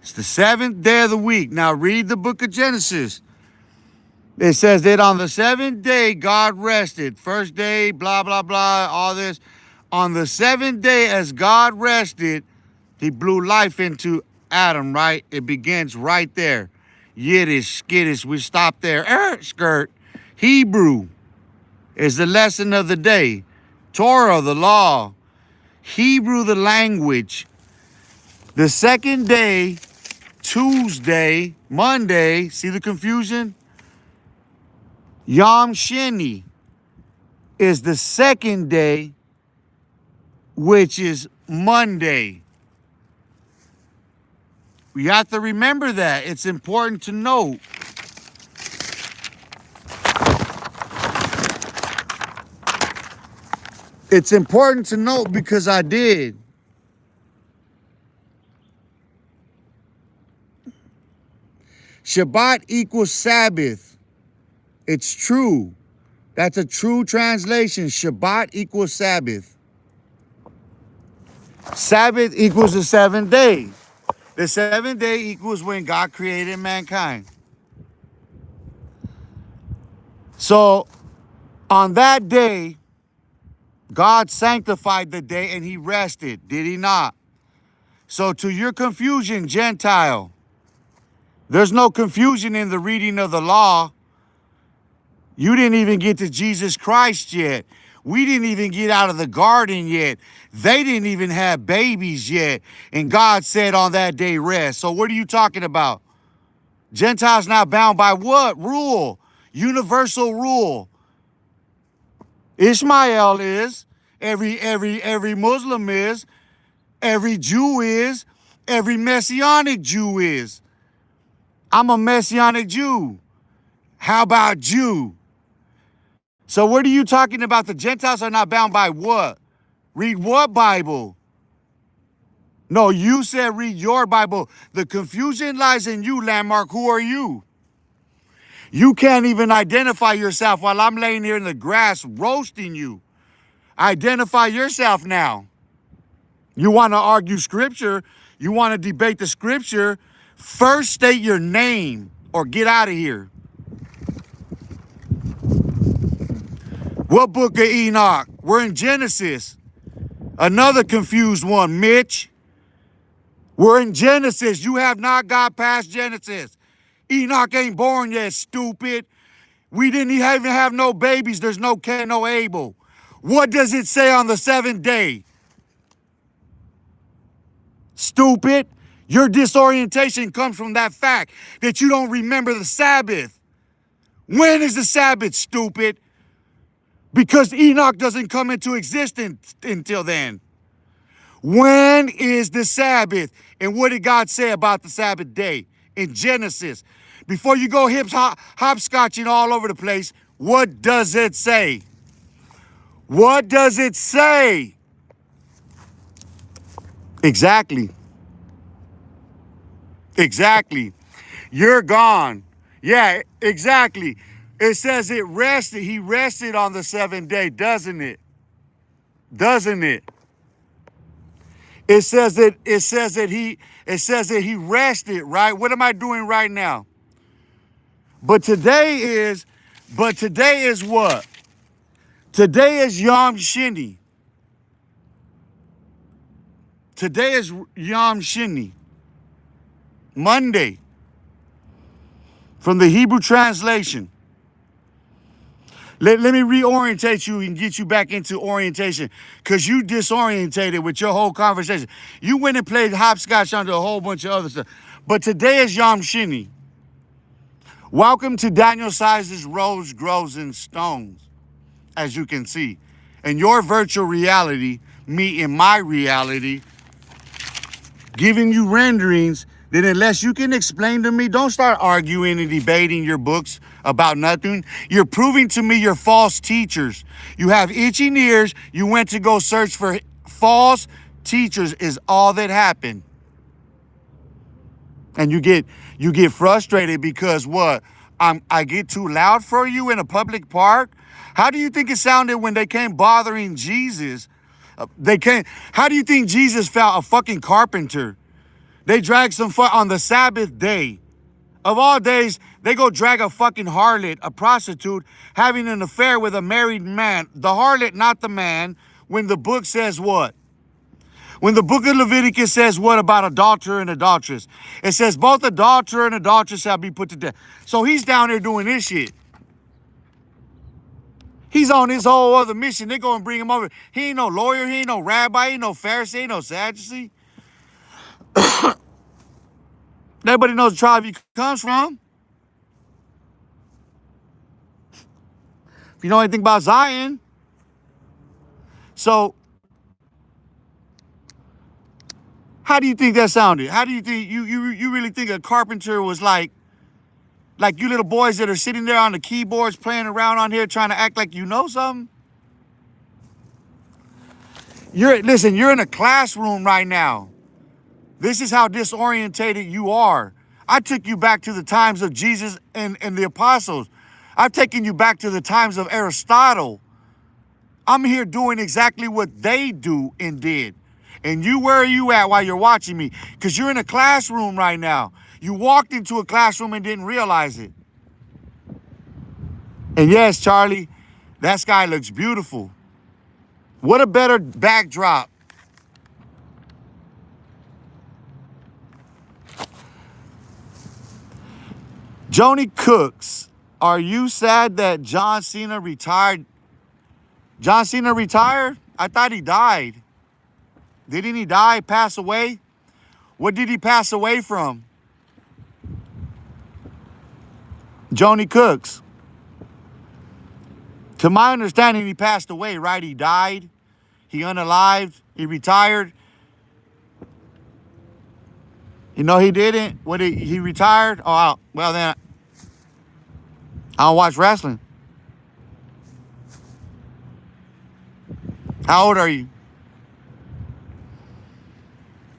It's the seventh day of the week. Now read the book of Genesis. It says that on the seventh day, God rested. First day, blah, blah, blah, all this. On the seventh day, as God rested, he blew life into Adam, right? It begins right there. Yiddish, skittish, we stop there. Skirt. Hebrew is the lesson of the day. Torah, the law. Hebrew, the language. The second day, Tuesday, Monday, see the confusion? Yom Sheni is the second day, which is Monday. We have to remember that. It's important to note. It's important to note because I did. Shabbat equals Sabbath. It's true. That's a true translation. Shabbat equals Sabbath. Sabbath equals the seventh day. The seventh day equals when God created mankind. So on that day, God sanctified the day and he rested, did he not? So to your confusion, Gentile, there's no confusion in the reading of the law. You didn't even get to Jesus Christ yet. We didn't even get out of the garden yet. They didn't even have babies yet. And God said on that day rest. So what are you talking about? Gentiles now bound by what? Rule. Universal rule. Ishmael is. Every Muslim is. Every Jew is. Every Messianic Jew is. I'm a Messianic Jew. How about you? So what are you talking about? The Gentiles are not bound by what? Read what Bible? No, you said read your Bible. The confusion lies in you, Landmark. Who are you? You can't even identify yourself while I'm laying here in the grass roasting you. Identify yourself now. You want to argue scripture. You want to debate the scripture. First state your name or get out of here. What book of Enoch? We're in Genesis. Another confused one, Mitch. We're in Genesis. You have not got past Genesis. Enoch ain't born yet, stupid. We didn't even have no babies. There's no Cain, no Abel. What does it say on the seventh day? Stupid. Your disorientation comes from that fact that you don't remember the Sabbath. When is the Sabbath, stupid? Because Enoch doesn't come into existence until then. When is the Sabbath? And what did God say about the Sabbath day in Genesis? Before you go hopscotching all over the place, what does it say? What does it say? Exactly. Exactly. You're gone. Yeah, exactly. It says it rested. He rested on the seventh day, doesn't it? Doesn't it? It says that he rested, right? What am I doing right now? But today is what? Today is Yom Sheni. Today is Yom Sheni. Monday. From the Hebrew translation. Let me reorientate you and get you back into orientation because you disorientated with your whole conversation. You went and played hopscotch under a whole bunch of other stuff. But today is Yom Shini. Welcome to Daniel Saiz's Rose Grows in Stones, as you can see. In your virtual reality, me in my reality, giving you renderings that unless you can explain to me, don't start arguing and debating your books about nothing. You're proving to me you're false teachers. You have itching ears. You went to go search for false teachers is all that happened. And you get frustrated because what? I get too loud for you in a public park? How do you think it sounded when they came bothering Jesus? How do you think Jesus felt a fucking carpenter? They dragged some on the Sabbath day. Of all days, they go drag a fucking harlot, a prostitute, having an affair with a married man. The harlot, not the man, when the book says what? When the book of Leviticus says what about adulterer and adulteress? It says both adulterer and adulteress shall be put to death. So he's down there doing this shit. He's on his whole other mission. They go and bring him over. He ain't no lawyer. He ain't no rabbi. He ain't no Pharisee. He ain't no Sadducee. Everybody knows the tribe he comes from. If you know anything about Zion. So, how do you think that sounded? How do you think, you really think a carpenter was like you little boys that are sitting there on the keyboards playing around on here trying to act like you know something? Listen, you're in a classroom right now. This is how disorientated you are. I took you back to the times of Jesus and the apostles. I've taken you back to the times of Aristotle. I'm here doing exactly what they do and did. And where are you at while you're watching me? Because you're in a classroom right now. You walked into a classroom and didn't realize it. And yes, Charlie, that sky looks beautiful. What a better backdrop. Joni Cooks, are you sad that John Cena retired? John Cena retired? I thought he died. Didn't he die, pass away? What did he pass away from? Joni Cooks. To my understanding, he passed away, right? He died. He unalived. He retired. You know he didn't? He retired? Oh, well then, I don't watch wrestling. How old are you?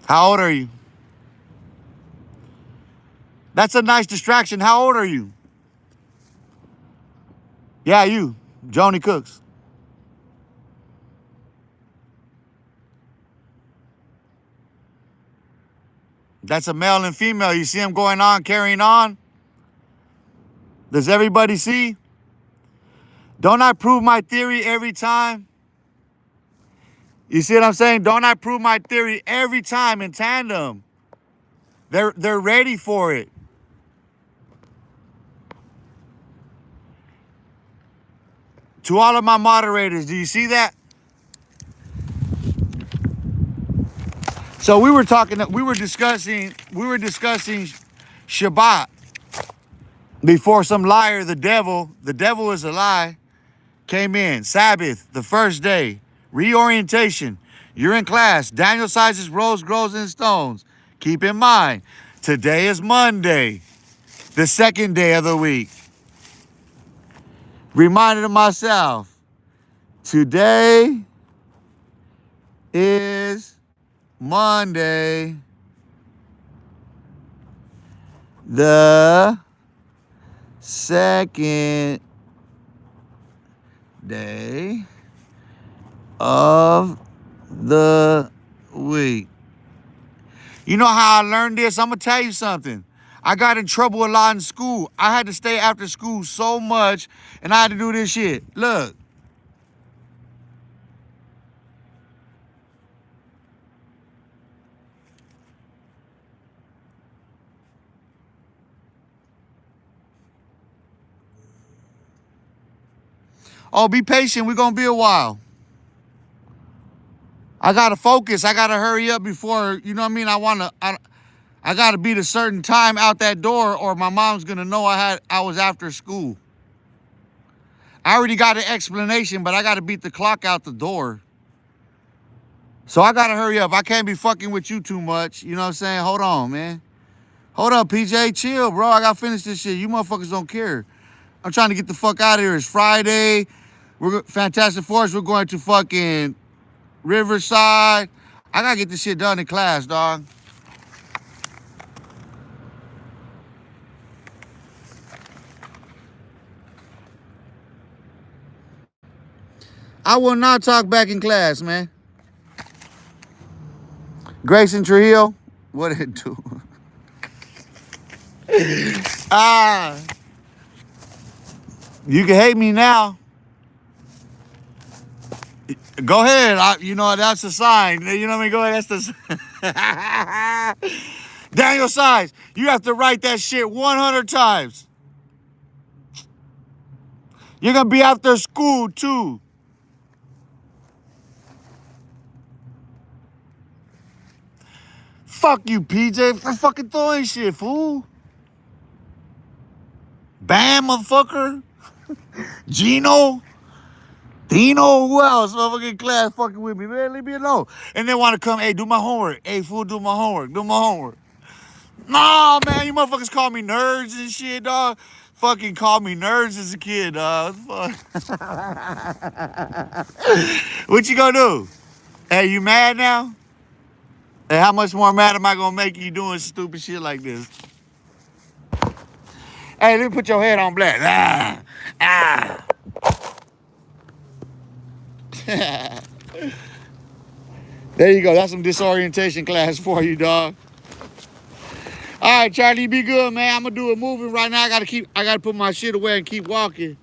How old are you? That's a nice distraction. How old are you? Yeah, you, Joni Cooks. That's a male and female. You see them going on, carrying on? Does everybody see? Don't I prove my theory every time? You see what I'm saying? Don't I prove my theory every time in tandem? They're ready for it. To all of my moderators, do you see that? So we were discussing Shabbat before some liar, the devil is a lie, came in. Sabbath, the first day, reorientation. You're in class. Daniel Saiz's Rose Grows in Stones. Keep in mind, today is Monday, the second day of the week. Reminded of myself, today is Monday, the second day of the week. You know how I learned this? I'm going to tell you something. I got in trouble a lot in school. I had to stay after school so much, and I had to do this shit. Look. Oh, be patient. We're going to be a while. I got to focus. I got to hurry up before, you know what I mean? I got to beat a certain time out that door or my mom's going to know I was after school. I already got an explanation, but I got to beat the clock out the door. So I got to hurry up. I can't be fucking with you too much. You know what I'm saying? Hold on, man. Hold up, PJ. Chill, bro. I got to finish this shit. You motherfuckers don't care. I'm trying to get the fuck out of here. It's Friday. We're Fantastic Force. We're going to fucking Riverside. I got to get this shit done in class, dog. I will not talk back in class, man. Grayson Trujillo, what did it do? You can hate me now. Go ahead. You know, that's a sign. You know what I mean? Go ahead. That's the Daniel Saiz, you have to write that shit 100 times. You're going to be after school, too. Fuck you, PJ, for fucking throwing shit, fool. Bam, motherfucker. Gino. Dino, who else? Motherfucking class fucking with me, man. Leave me alone. And they want to come, hey, do my homework. Hey, fool, do my homework. Do my homework. Nah, man, you motherfuckers call me nerds and shit, dog. Fucking call me nerds as a kid, dog. What you gonna do? Hey, you mad now? Hey, how much more mad am I gonna make you doing stupid shit like this? Hey, let me put your head on black. There you go. That's some disorientation class for you, dog. All right, Charlie, be good, man. I'm gonna do a moving right now. I gotta put my shit away and keep walking.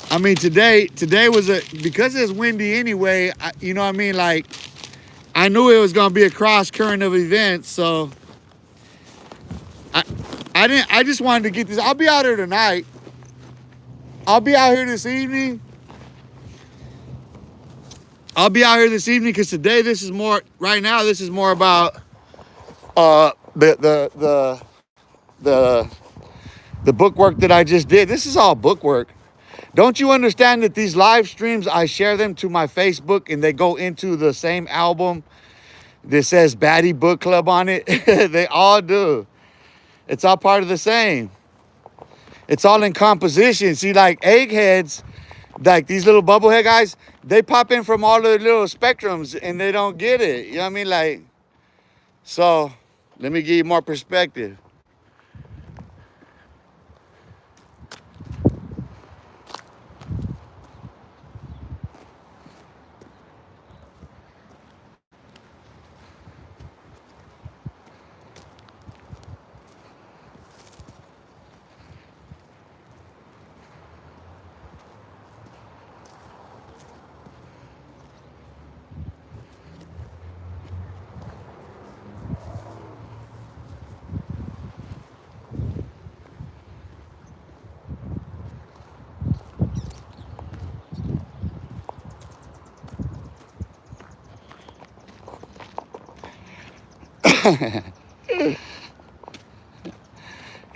I mean, today was because it's windy anyway. You know what I mean? Like, I knew it was gonna be a cross current of events, so I just wanted to get this. I'll be out here tonight. I'll be out here this evening. Because today right now this is more about the book work that I just did. This is all book work. Don't you understand that these live streams, I share them to my Facebook and they go into the same album that says Batty Book Club on it? They all do. It's all part of the same. It's all in composition. See, like eggheads, like these little bubblehead guys, they pop in from all the little spectrums and they don't get it. You know what I mean? Like, so let me give you more perspective.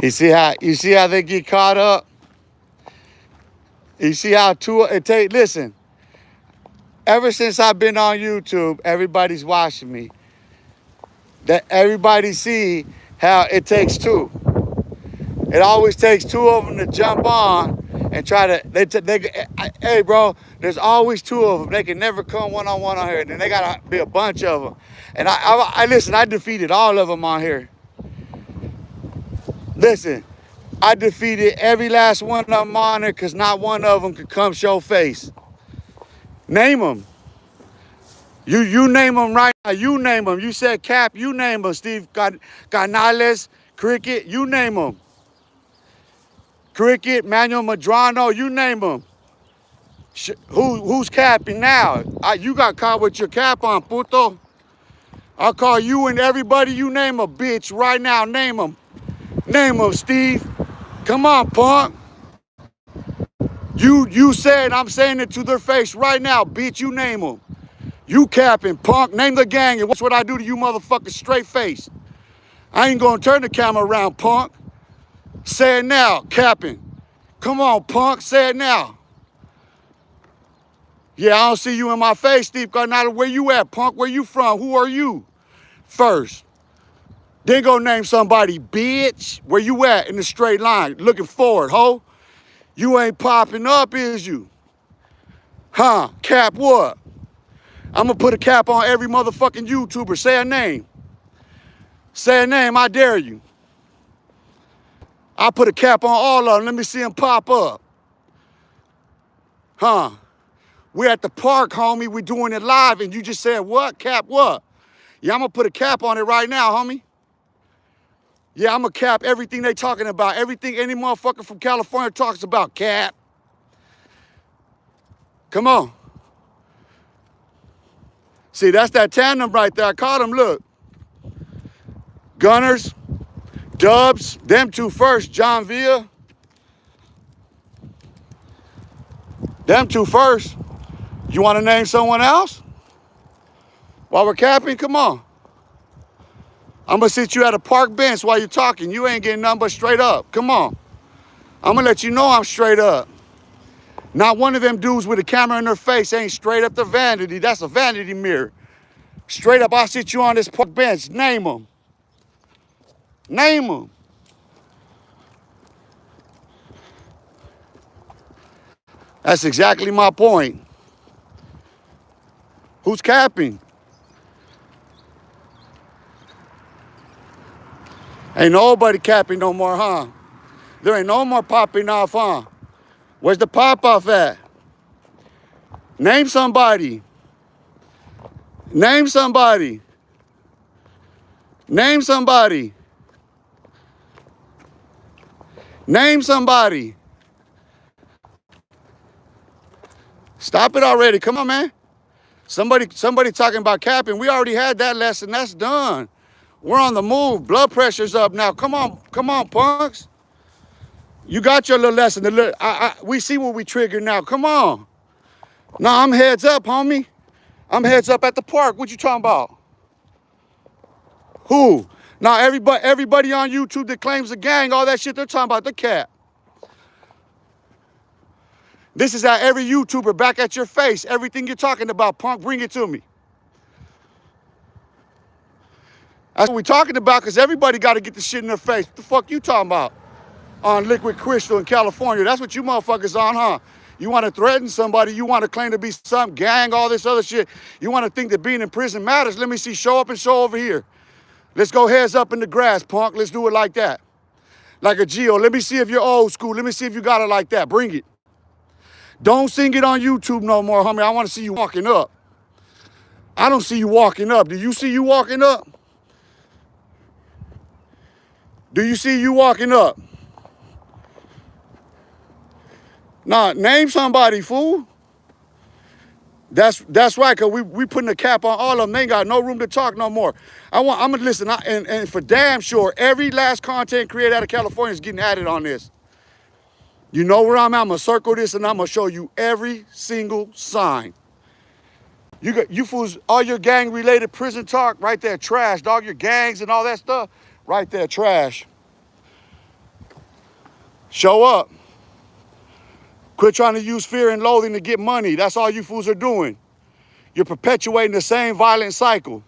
You see how they get caught up? You see how listen, ever since I've been on YouTube, everybody's watching me. That everybody see how it takes two. It always takes two of them to jump on and try to, hey bro, there's always two of them. They can never come one-on-one on here. Then they gotta be a bunch of them. And listen, I defeated all of them on here. Listen, I defeated every last one of them on there because not one of them could come show face. Name them. You name them right now. You name them. You said Cap, you name them. Steve Canales, Cricket, you name them. Cricket, Manuel Madrano, you name them. Who's capping now? You got caught with your cap on, puto. I'll call you and everybody you name a bitch right now. Name them. Name them, Steve. Come on, punk. You said, I'm saying it to their face right now, bitch, you name them. You capping, punk, name the gang, and watch what I do to you motherfuckers straight face. I ain't gonna turn the camera around, punk. Say it now, capping. Come on, punk, say it now. Yeah, I don't see you in my face, Steve Garnata. Where you at, punk? Where you from? Who are you? First. Then go name somebody, bitch. Where you at in the straight line? Looking forward, ho? You ain't popping up, is you? Huh? Cap what? I'm gonna put a cap on every motherfucking YouTuber. Say a name. Say a name, I dare you. I'll put a cap on all of them. Let me see them pop up. Huh? We're at the park, homie. We're doing it live, and you just said what? Cap what? Yeah, I'm gonna put a cap on it right now, homie. Yeah, I'm gonna cap everything they talking about. Everything any motherfucker from California talks about, cap. Come on. See, that's that tandem right there. I caught him, look. Gunners, Dubs, them two first, John Villa. Them two first. You wanna name someone else? While we're capping, come on. I'm gonna sit you at a park bench while you're talking. You ain't getting nothing but straight up. Come on. I'm gonna let you know I'm straight up. Not one of them dudes with a camera in their face ain't straight up the vanity. That's a vanity mirror. Straight up, I'll sit you on this park bench. Name them. Name them. That's exactly my point. Who's capping? Ain't nobody capping no more, huh? There ain't no more popping off, huh? Where's the pop-off at? Name somebody. Name somebody. Name somebody. Name somebody. Stop it already. Come on, man. Somebody talking about capping. We already had that lesson. That's done. We're on the move. Blood pressure's up now. Come on, punks. You got your little lesson. We see what we triggered now. Come on. No, I'm heads up, homie. I'm heads up at the park. What you talking about? Who? Now everybody on YouTube that claims a gang, all that shit, they're talking about the cap. This is how every YouTuber back at your face. Everything you're talking about, punk, bring it to me. That's what we're talking about, because everybody got to get the shit in their face. What the fuck you talking about? On Liquid Crystal in California. That's what you motherfuckers on, huh? You want to threaten somebody. You want to claim to be some gang, all this other shit. You want to think that being in prison matters. Let me see. Show up and show over here. Let's go heads up in the grass, punk. Let's do it like that. Like a Geo. Let me see if you're old school. Let me see if you got it like that. Bring it. Don't sing it on YouTube no more, homie. I want to see you walking up. I don't see you walking up. Do you see you walking up? Do you see you walking up? Nah, name somebody, fool. That's right, because we putting a cap on all of them. They ain't got no room to talk no more. I'm going to listen, and for damn sure, every last content creator out of California is getting added on this. You know where I'm at. I'm going to circle this, and I'm going to show you every single sign. You fools, all your gang-related prison talk, right there, trash, dog. Your gangs and all that stuff, right there, trash. Show up. Quit trying to use fear and loathing to get money. That's all you fools are doing. You're perpetuating the same violent cycle.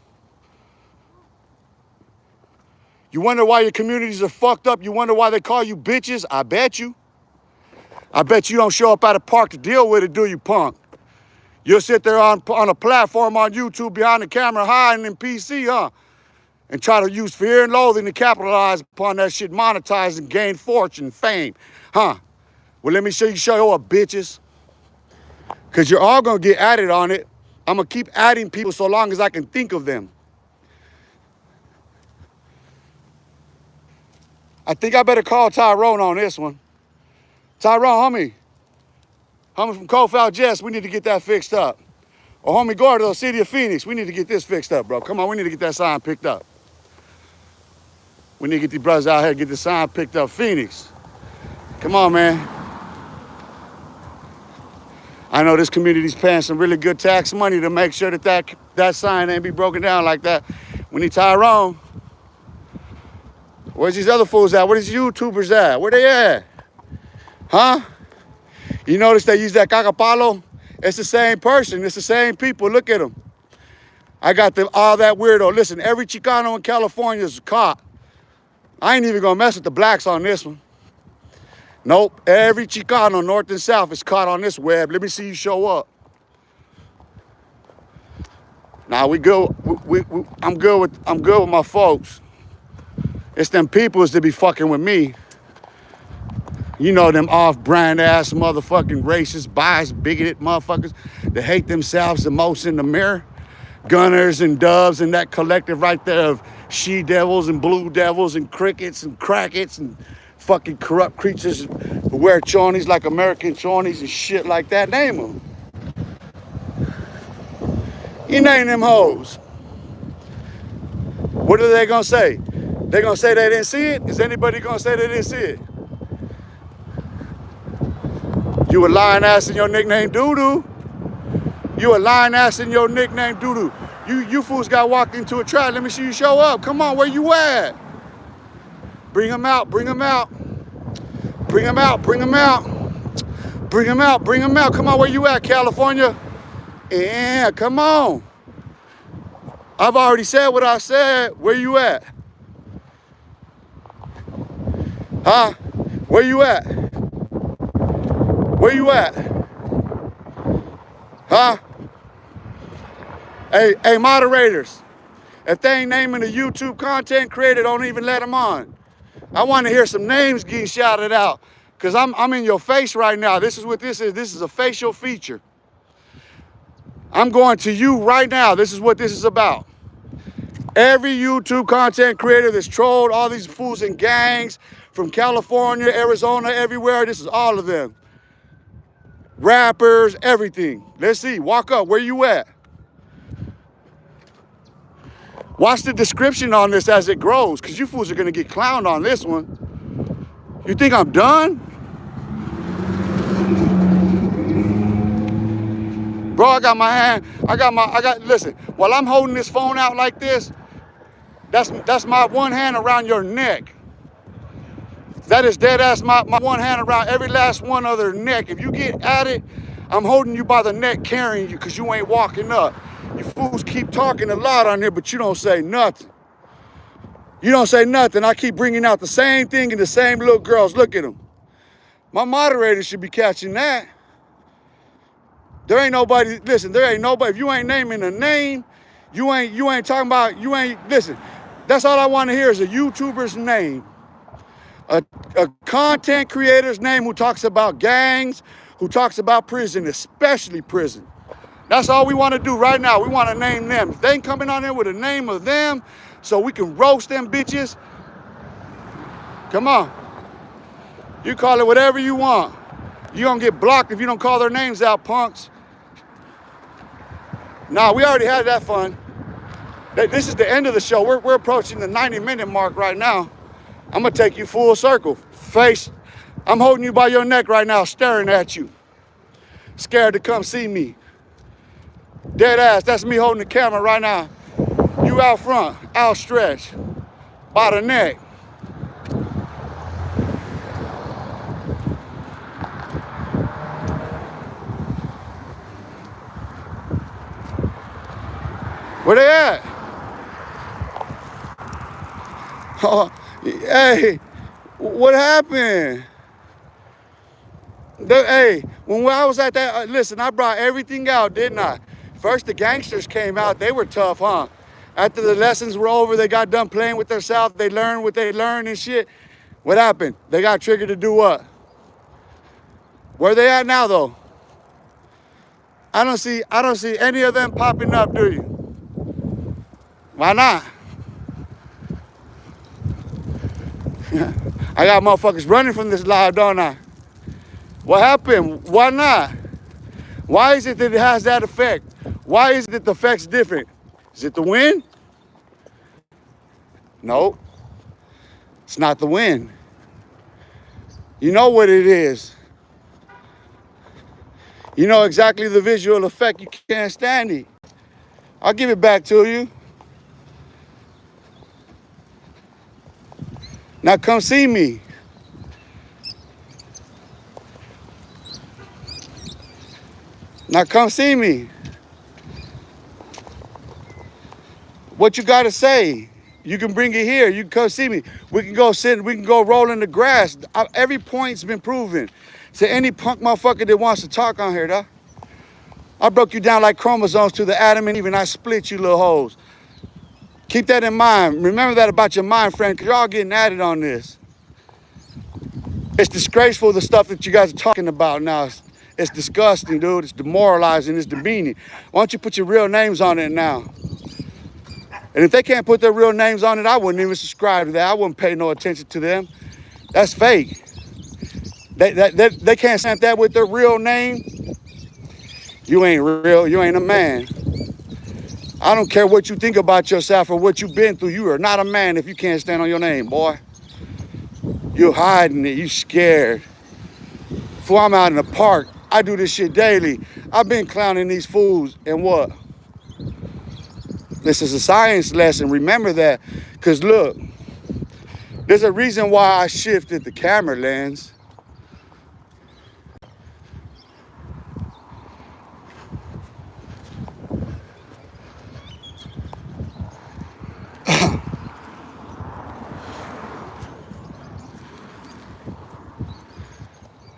You wonder why your communities are fucked up. You wonder why they call you bitches. I bet you. I bet you don't show up at a park to deal with it, do you, punk? You'll sit there on a platform on YouTube behind the camera hiding in PC, huh? And try to use fear and loathing to capitalize upon that shit, monetize and gain fortune, fame, huh? Well, let me show up, bitches. Because you're all going to get added on it. I'm going to keep adding people so long as I can think of them. I think I better call Tyrone on this one. Tyrone, homie from Cofal Jess, we need to get that fixed up. Or homie Gordo, City of Phoenix, we need to get this fixed up, bro. Come on, we need to get that sign picked up. We need to get these brothers out here and get the sign picked up. Phoenix. Come on, man. I know this community's paying some really good tax money to make sure that sign ain't be broken down like that. We need Tyrone. Where's these other fools at? Where these YouTubers at? Where they at? Huh? You notice they use that cacapalo? It's the same person. It's the same people. Look at them. I got all that weirdo. Listen, every Chicano in California is caught. I ain't even gonna mess with the blacks on this one. Nope, every Chicano, north and south, is caught on this web. Let me see you show up. Now we good. I'm good with my folks. It's them peoples that be fucking with me. You know them off-brand ass motherfucking racist, biased, bigoted motherfuckers that hate themselves the most in the mirror. Gunners and doves and that collective right there of she-devils and blue devils and crickets and crackets and fucking corrupt creatures who wear chonies like American chonies and shit like that. Name them. You name them hoes. What are they gonna say? They gonna say they didn't see it? Is anybody gonna say they didn't see it? You a lying ass in your nickname doo-doo. You a lying ass in your nickname doo-doo. You fools got walked into a trap. Let me see you show up. Come on, where you at? Bring them out, bring them out. Bring them out, bring them out. Bring them out, bring them out. Come on, where you at, California? Yeah, come on. I've already said what I said. Where you at? Huh? Where you at? Where you at? Huh? Hey, moderators. If they ain't naming a YouTube content creator, don't even let them on. I want to hear some names getting shouted out. Because I'm in your face right now. This is what this is. This is a facial feature. I'm going to you right now. This is what this is about. Every YouTube content creator that's trolled all these fools in gangs from California, Arizona, everywhere. This is all of them. Rappers, everything. Let's see. Walk up. Where you at? Watch the description on this as it grows, because you fools are going to get clowned on this one. You think I'm done? Bro, I got my hand, listen, while I'm holding this phone out like this, that's my one hand around your neck. That is dead ass my one hand around every last one of their neck. If you get at it, I'm holding you by the neck, carrying you, because you ain't walking up. You fools keep talking a lot on here, but you don't say nothing. You don't say nothing. I keep bringing out the same thing and the same little girls. Look at them. My moderator should be catching that. There ain't nobody, listen, there ain't nobody, if you ain't naming a name, you ain't talking about, listen, that's all I want to hear is a YouTuber's name. A content creator's name who talks about gangs, who talks about prison, especially prison. That's all we want to do right now. We want to name them. If they ain't coming on there with a name of them so we can roast them bitches, come on. You call it whatever you want. You're going to get blocked if you don't call their names out, punks. Nah, we already had that fun. This is the end of the show. We're approaching the 90-minute mark right now. I'm going to take you full circle. Face, I'm holding you by your neck right now, staring at you. Scared to come see me. Dead ass, that's me holding the camera right now. You out front, outstretched, by the neck. Where they at? Oh, hey, what happened? Hey, when I was at that, listen, I brought everything out, didn't I? First, the gangsters came out. They were tough, huh? After the lessons were over, they got done playing with themselves. They learned what they learned and shit. What happened? They got triggered to do what? Where they at now, though? I don't see any of them popping up, do you? Why not? I got motherfuckers running from this live, don't I? What happened? Why not? Why is it that it has that effect? Why is it that the effect's different? Is it the wind? No. It's not the wind. You know what it is. You know exactly the visual effect. You can't stand it. I'll give it back to you. Now come see me. Now come see me. What you gotta say? You can bring it here. You can come see me. We can go sit. We can go roll in the grass. Every point's been proven. To any punk motherfucker that wants to talk on here, though. I broke you down like chromosomes to the atom and even I split you little hoes. Keep that in mind. Remember that about your mind, friend, because you're all getting at it on this. It's disgraceful, the stuff that you guys are talking about now. It's disgusting, dude. It's demoralizing. It's demeaning. Why don't you put your real names on it now? And if they can't put their real names on it, I wouldn't even subscribe to that. I wouldn't pay no attention to them. That's fake. They can't stamp that with their real name. You ain't real. You ain't a man. I don't care what you think about yourself or what you've been through. You are not a man if you can't stand on your name, boy. You're hiding it. You scared. Before I'm out in the park, I do this shit daily. I've been clowning these fools and what? This is a science lesson. Remember that. Because look, there's a reason why I shifted the camera lens.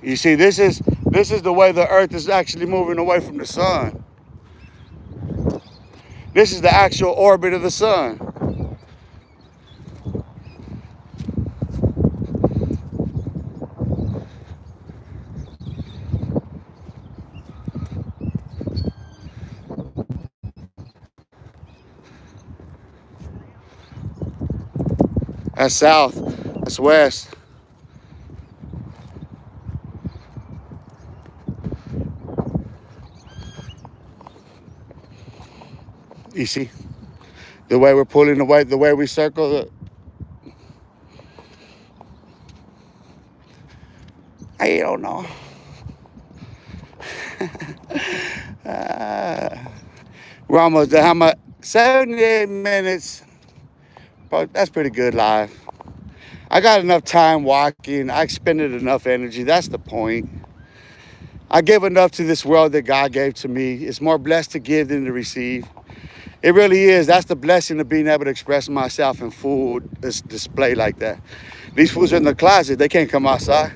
You see, this is the way the earth is actually moving away from the sun. This is the actual orbit of the sun. That's south, that's west. You see, the way we're pulling away, the way we circle the. I don't know. We're almost done. How much? 78 minutes. But that's pretty good live. I got enough time walking. I expended enough energy. That's the point. I gave enough to this world that God gave to me. It's more blessed to give than to receive. It really is. That's the blessing of being able to express myself in full display like that. These fools are in the closet. They can't come outside.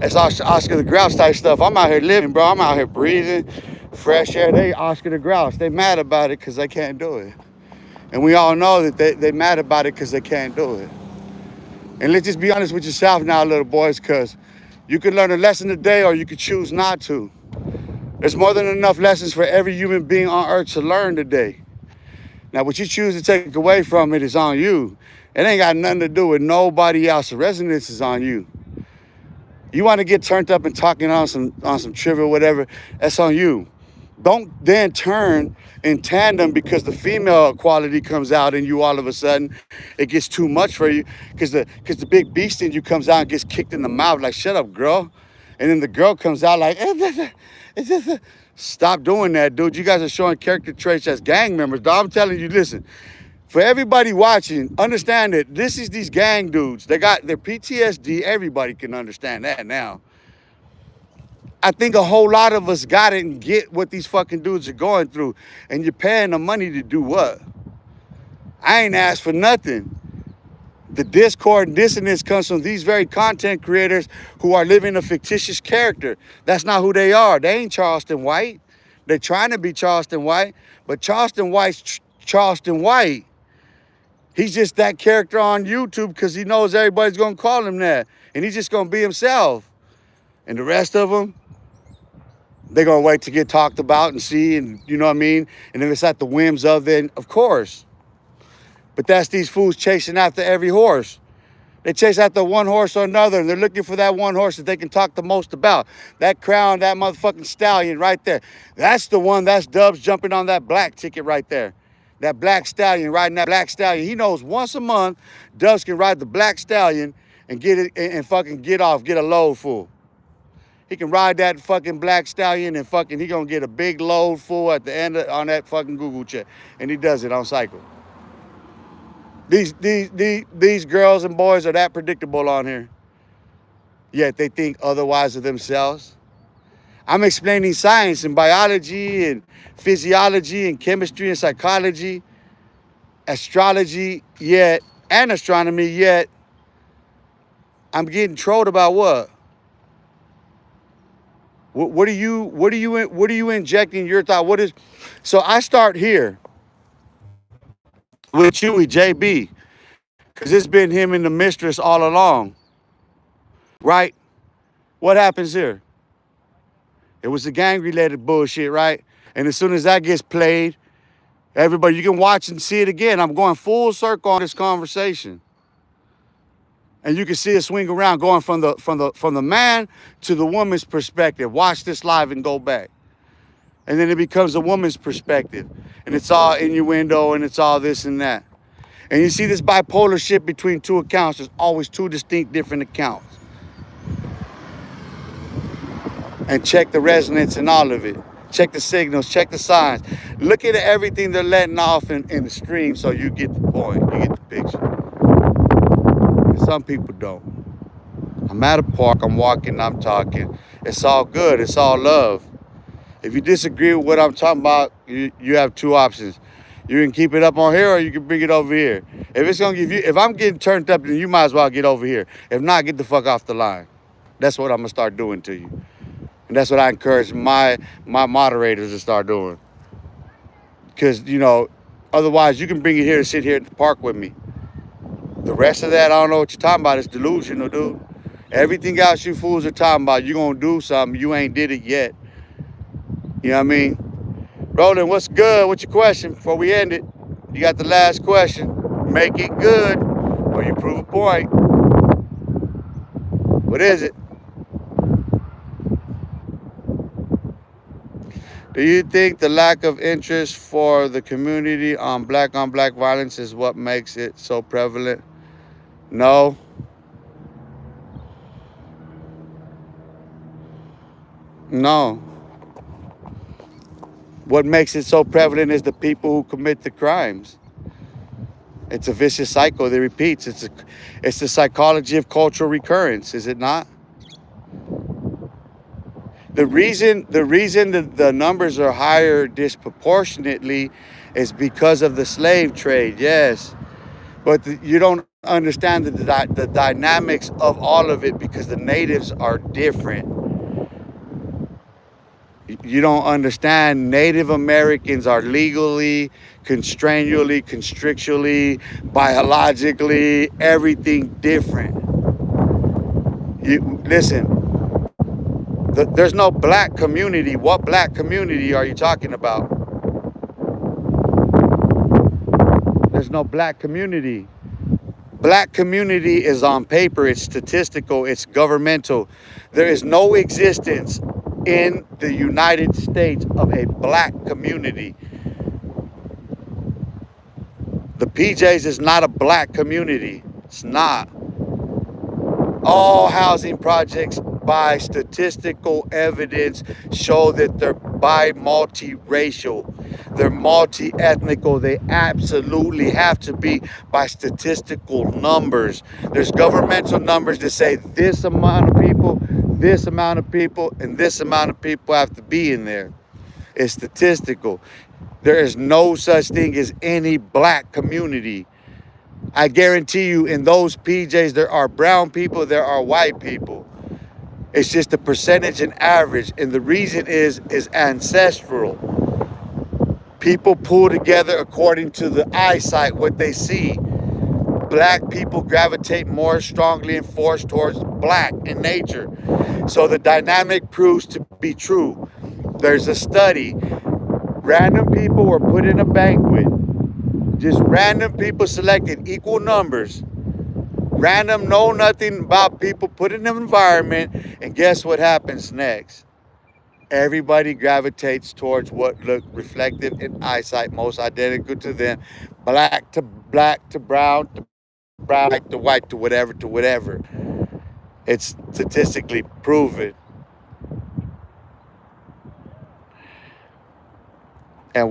It's Oscar the Grouch type stuff. I'm out here living, bro. I'm out here breathing fresh air. They Oscar the Grouch. They mad about it because they can't do it. And we all know that they mad about it because they can't do it. And let's just be honest with yourself now, little boys, because you can learn a lesson today or you could choose not to. There's more than enough lessons for every human being on earth to learn today. Now, what you choose to take away from it is on you. It ain't got nothing to do with nobody else. The resonance is on you. You want to get turned up and talking on some trivia or whatever, that's on you. Don't then turn in tandem because the female quality comes out in you all of a sudden. It gets too much for you because the big beast in you comes out and gets kicked in the mouth like, shut up, girl. And then the girl comes out like, stop doing that, dude. You guys are showing character traits as gang members. Dog, I'm telling you, listen, for everybody watching, understand that this is these gang dudes. They got their PTSD. Everybody can understand that now. I think a whole lot of us got it and get what these fucking dudes are going through. And you're paying them money to do what? I ain't asked for nothing. The discord and dissonance comes from these very content creators who are living a fictitious character. That's not who they are. They ain't Charleston White. They're trying to be Charleston White, but Charleston White's Charleston White. He's just that character on YouTube because he knows everybody's going to call him that. And he's just going to be himself. And the rest of them, they're going to wait to get talked about and see, and you know what I mean? And if it's at the whims of it, of course. But that's these fools chasing after every horse. They chase after one horse or another, and they're looking for that one horse that they can talk the most about. That crown, that motherfucking stallion right there. That's the one, that's Dubs jumping on that black ticket right there. That black stallion, riding that black stallion. He knows once a month, Dubs can ride the black stallion and get it and fucking get off, get a load full. He can ride that fucking black stallion and fucking he gonna get a big load full at the end on that fucking Google check, and he does it on cycle. These girls and boys are that predictable on here, yet they think otherwise of themselves. I'm explaining science and biology and physiology and chemistry and psychology, astrology, yet and astronomy, yet I'm getting trolled about what? What are you injecting your thought? What is? So I start here with Chewy JB, because it's been him and the mistress all along, right? What happens here? It was the gang-related bullshit, right? And as soon as that gets played, everybody, you can watch and see it again. I'm going full circle on this conversation. And you can see it swing around, going from the man to the woman's perspective. Watch this live and go back. And then it becomes a woman's perspective. And it's all innuendo and it's all this and that. And you see this bipolar shit between two accounts. There's always two distinct different accounts. And check the resonance and all of it. Check the signals, check the signs. Look at everything they're letting off in the stream so you get the point, you get the picture. Some people don't. I'm at a park, I'm walking, I'm talking. It's all good, it's all love. If you disagree with what I'm talking about, you have two options. You can keep it up on here or you can bring it over here. If it's gonna give you, if I'm getting turned up, then you might as well get over here. If not, get the fuck off the line. That's what I'm gonna start doing to you. And that's what I encourage my moderators to start doing. Because, you know, otherwise you can bring it here and sit here at the park with me. The rest of that, I don't know what you're talking about. It's delusional, dude. Everything else you fools are talking about, you're going to do something. You ain't did it yet. You know what I mean? Roland, what's good? What's your question before we end it? You got the last question. Make it good or you prove a point. What is it? Do you think the lack of interest for the community on black violence is what makes it so prevalent? No. No. What makes it so prevalent is the people who commit the crimes. It's a vicious cycle that repeats. It's the psychology of cultural recurrence, is it not? The reason that the numbers are higher disproportionately is because of the slave trade, yes. But you don't understand the dynamics of all of it because the natives are different. You don't understand Native Americans are legally, constraintually, constrictually, biologically, everything different. Listen. There's no black community. What black community are you talking about? There's no black community. Black community is on paper. It's statistical. It's governmental. There is no existence in the United States of a black community. The PJs is not a black community. It's not. All housing projects by statistical evidence show that they're multiracial, they're multi-ethnical. They absolutely have to be by statistical numbers. There's governmental numbers that say this amount of people, this amount of people, and this amount of people have to be in there. It's statistical. There is no such thing as any black community. I guarantee you in those PJs, there are brown people, there are white people. It's just the percentage and average. And the reason is ancestral. People pull together according to the eyesight, what they see. Black people gravitate more strongly and force towards black in nature. So the dynamic proves to be true. There's a study. Random people were put in a banquet. Just random people selected, equal numbers. Random, know nothing about people put in an environment, and guess what happens next? Everybody gravitates towards what look reflective in eyesight, most identical to them. Black to brown to black to white to whatever to whatever. It's statistically proven. And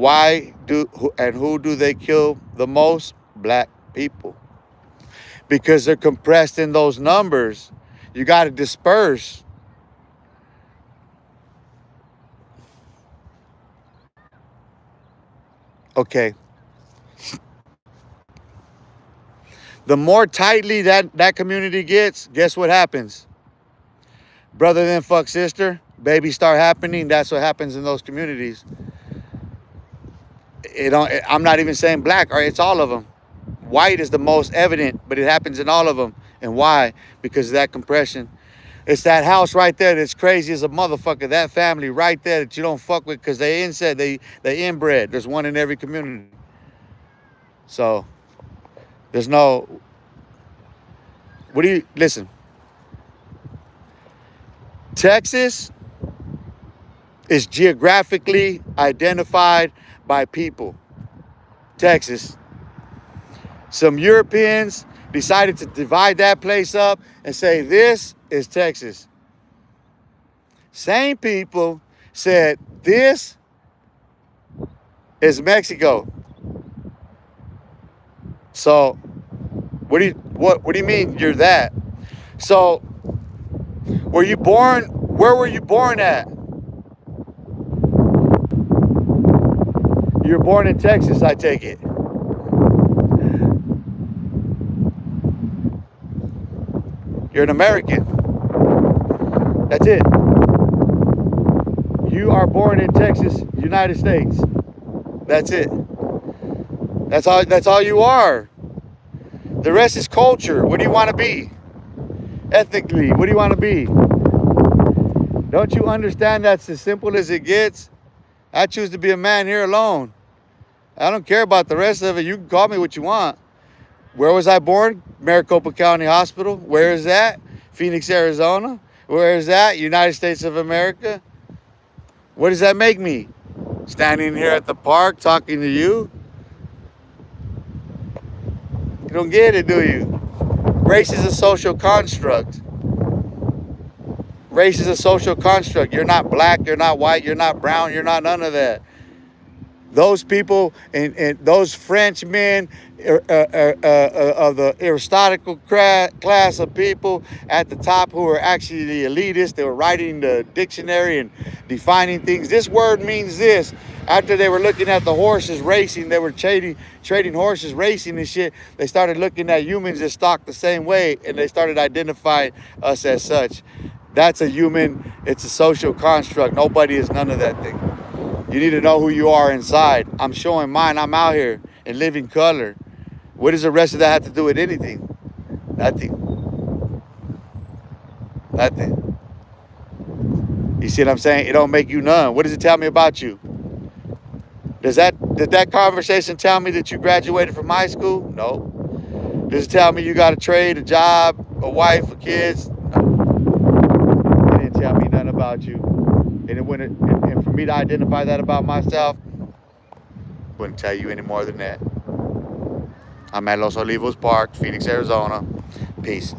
who do they kill the most? Black people. Because they're compressed in those numbers. You got to disperse. Okay. The more tightly that community gets, guess what happens? Brother then fuck sister, babies start happening. That's what happens in those communities. I'm not even saying black, or it's all of them. White is the most evident, but it happens in all of them. And why? Because of that compression. It's that house right there that's crazy as a motherfucker. That family right there that you don't fuck with because they inbred. There's one in every community. So there's no. Listen? Texas is geographically identified by people. Texas. Some Europeans decided to divide that place up and say, this is Texas. Same people said, this is Mexico. So, what do you mean you're that? So, where were you born at? You were born in Texas, I take it. You're an American. That's it. You are born in Texas, United States. That's it. That's all you are. The rest is culture. What do you want to be? Ethnically, what do you want to be? Don't you understand that's as simple as it gets? I choose to be a man here alone. I don't care about the rest of it. You can call me what you want. Where was I born? Maricopa County Hospital. Where is that? Phoenix, Arizona. Where is that? United States of America. What does that make me? Standing here at the park talking to you? You don't get it, do you? Race is a social construct. Race is a social construct. You're not black, you're not white, you're not brown, you're not none of that. Those people and those Frenchmen of the aristocratical class of people at the top who were actually the elitists, they were writing the dictionary and defining things. This word means this. After they were looking at the horses racing, they were trading horses racing and shit. They started looking at humans that stalk the same way, and they started identifying us as such. That's a human. It's a social construct. Nobody is none of that thing. You need to know who you are inside. I'm showing mine. I'm out here in living color. What does the rest of that have to do with anything? Nothing. Nothing. You see what I'm saying? It don't make you none. What does it tell me about you? Did that conversation tell me that you graduated from high school? No. Does it tell me you got a trade, a job, a wife, a kids? No. It didn't tell me nothing about you. And for me to identify that about myself, wouldn't tell you any more than that. I'm at Los Olivos Park, Phoenix, Arizona. Peace.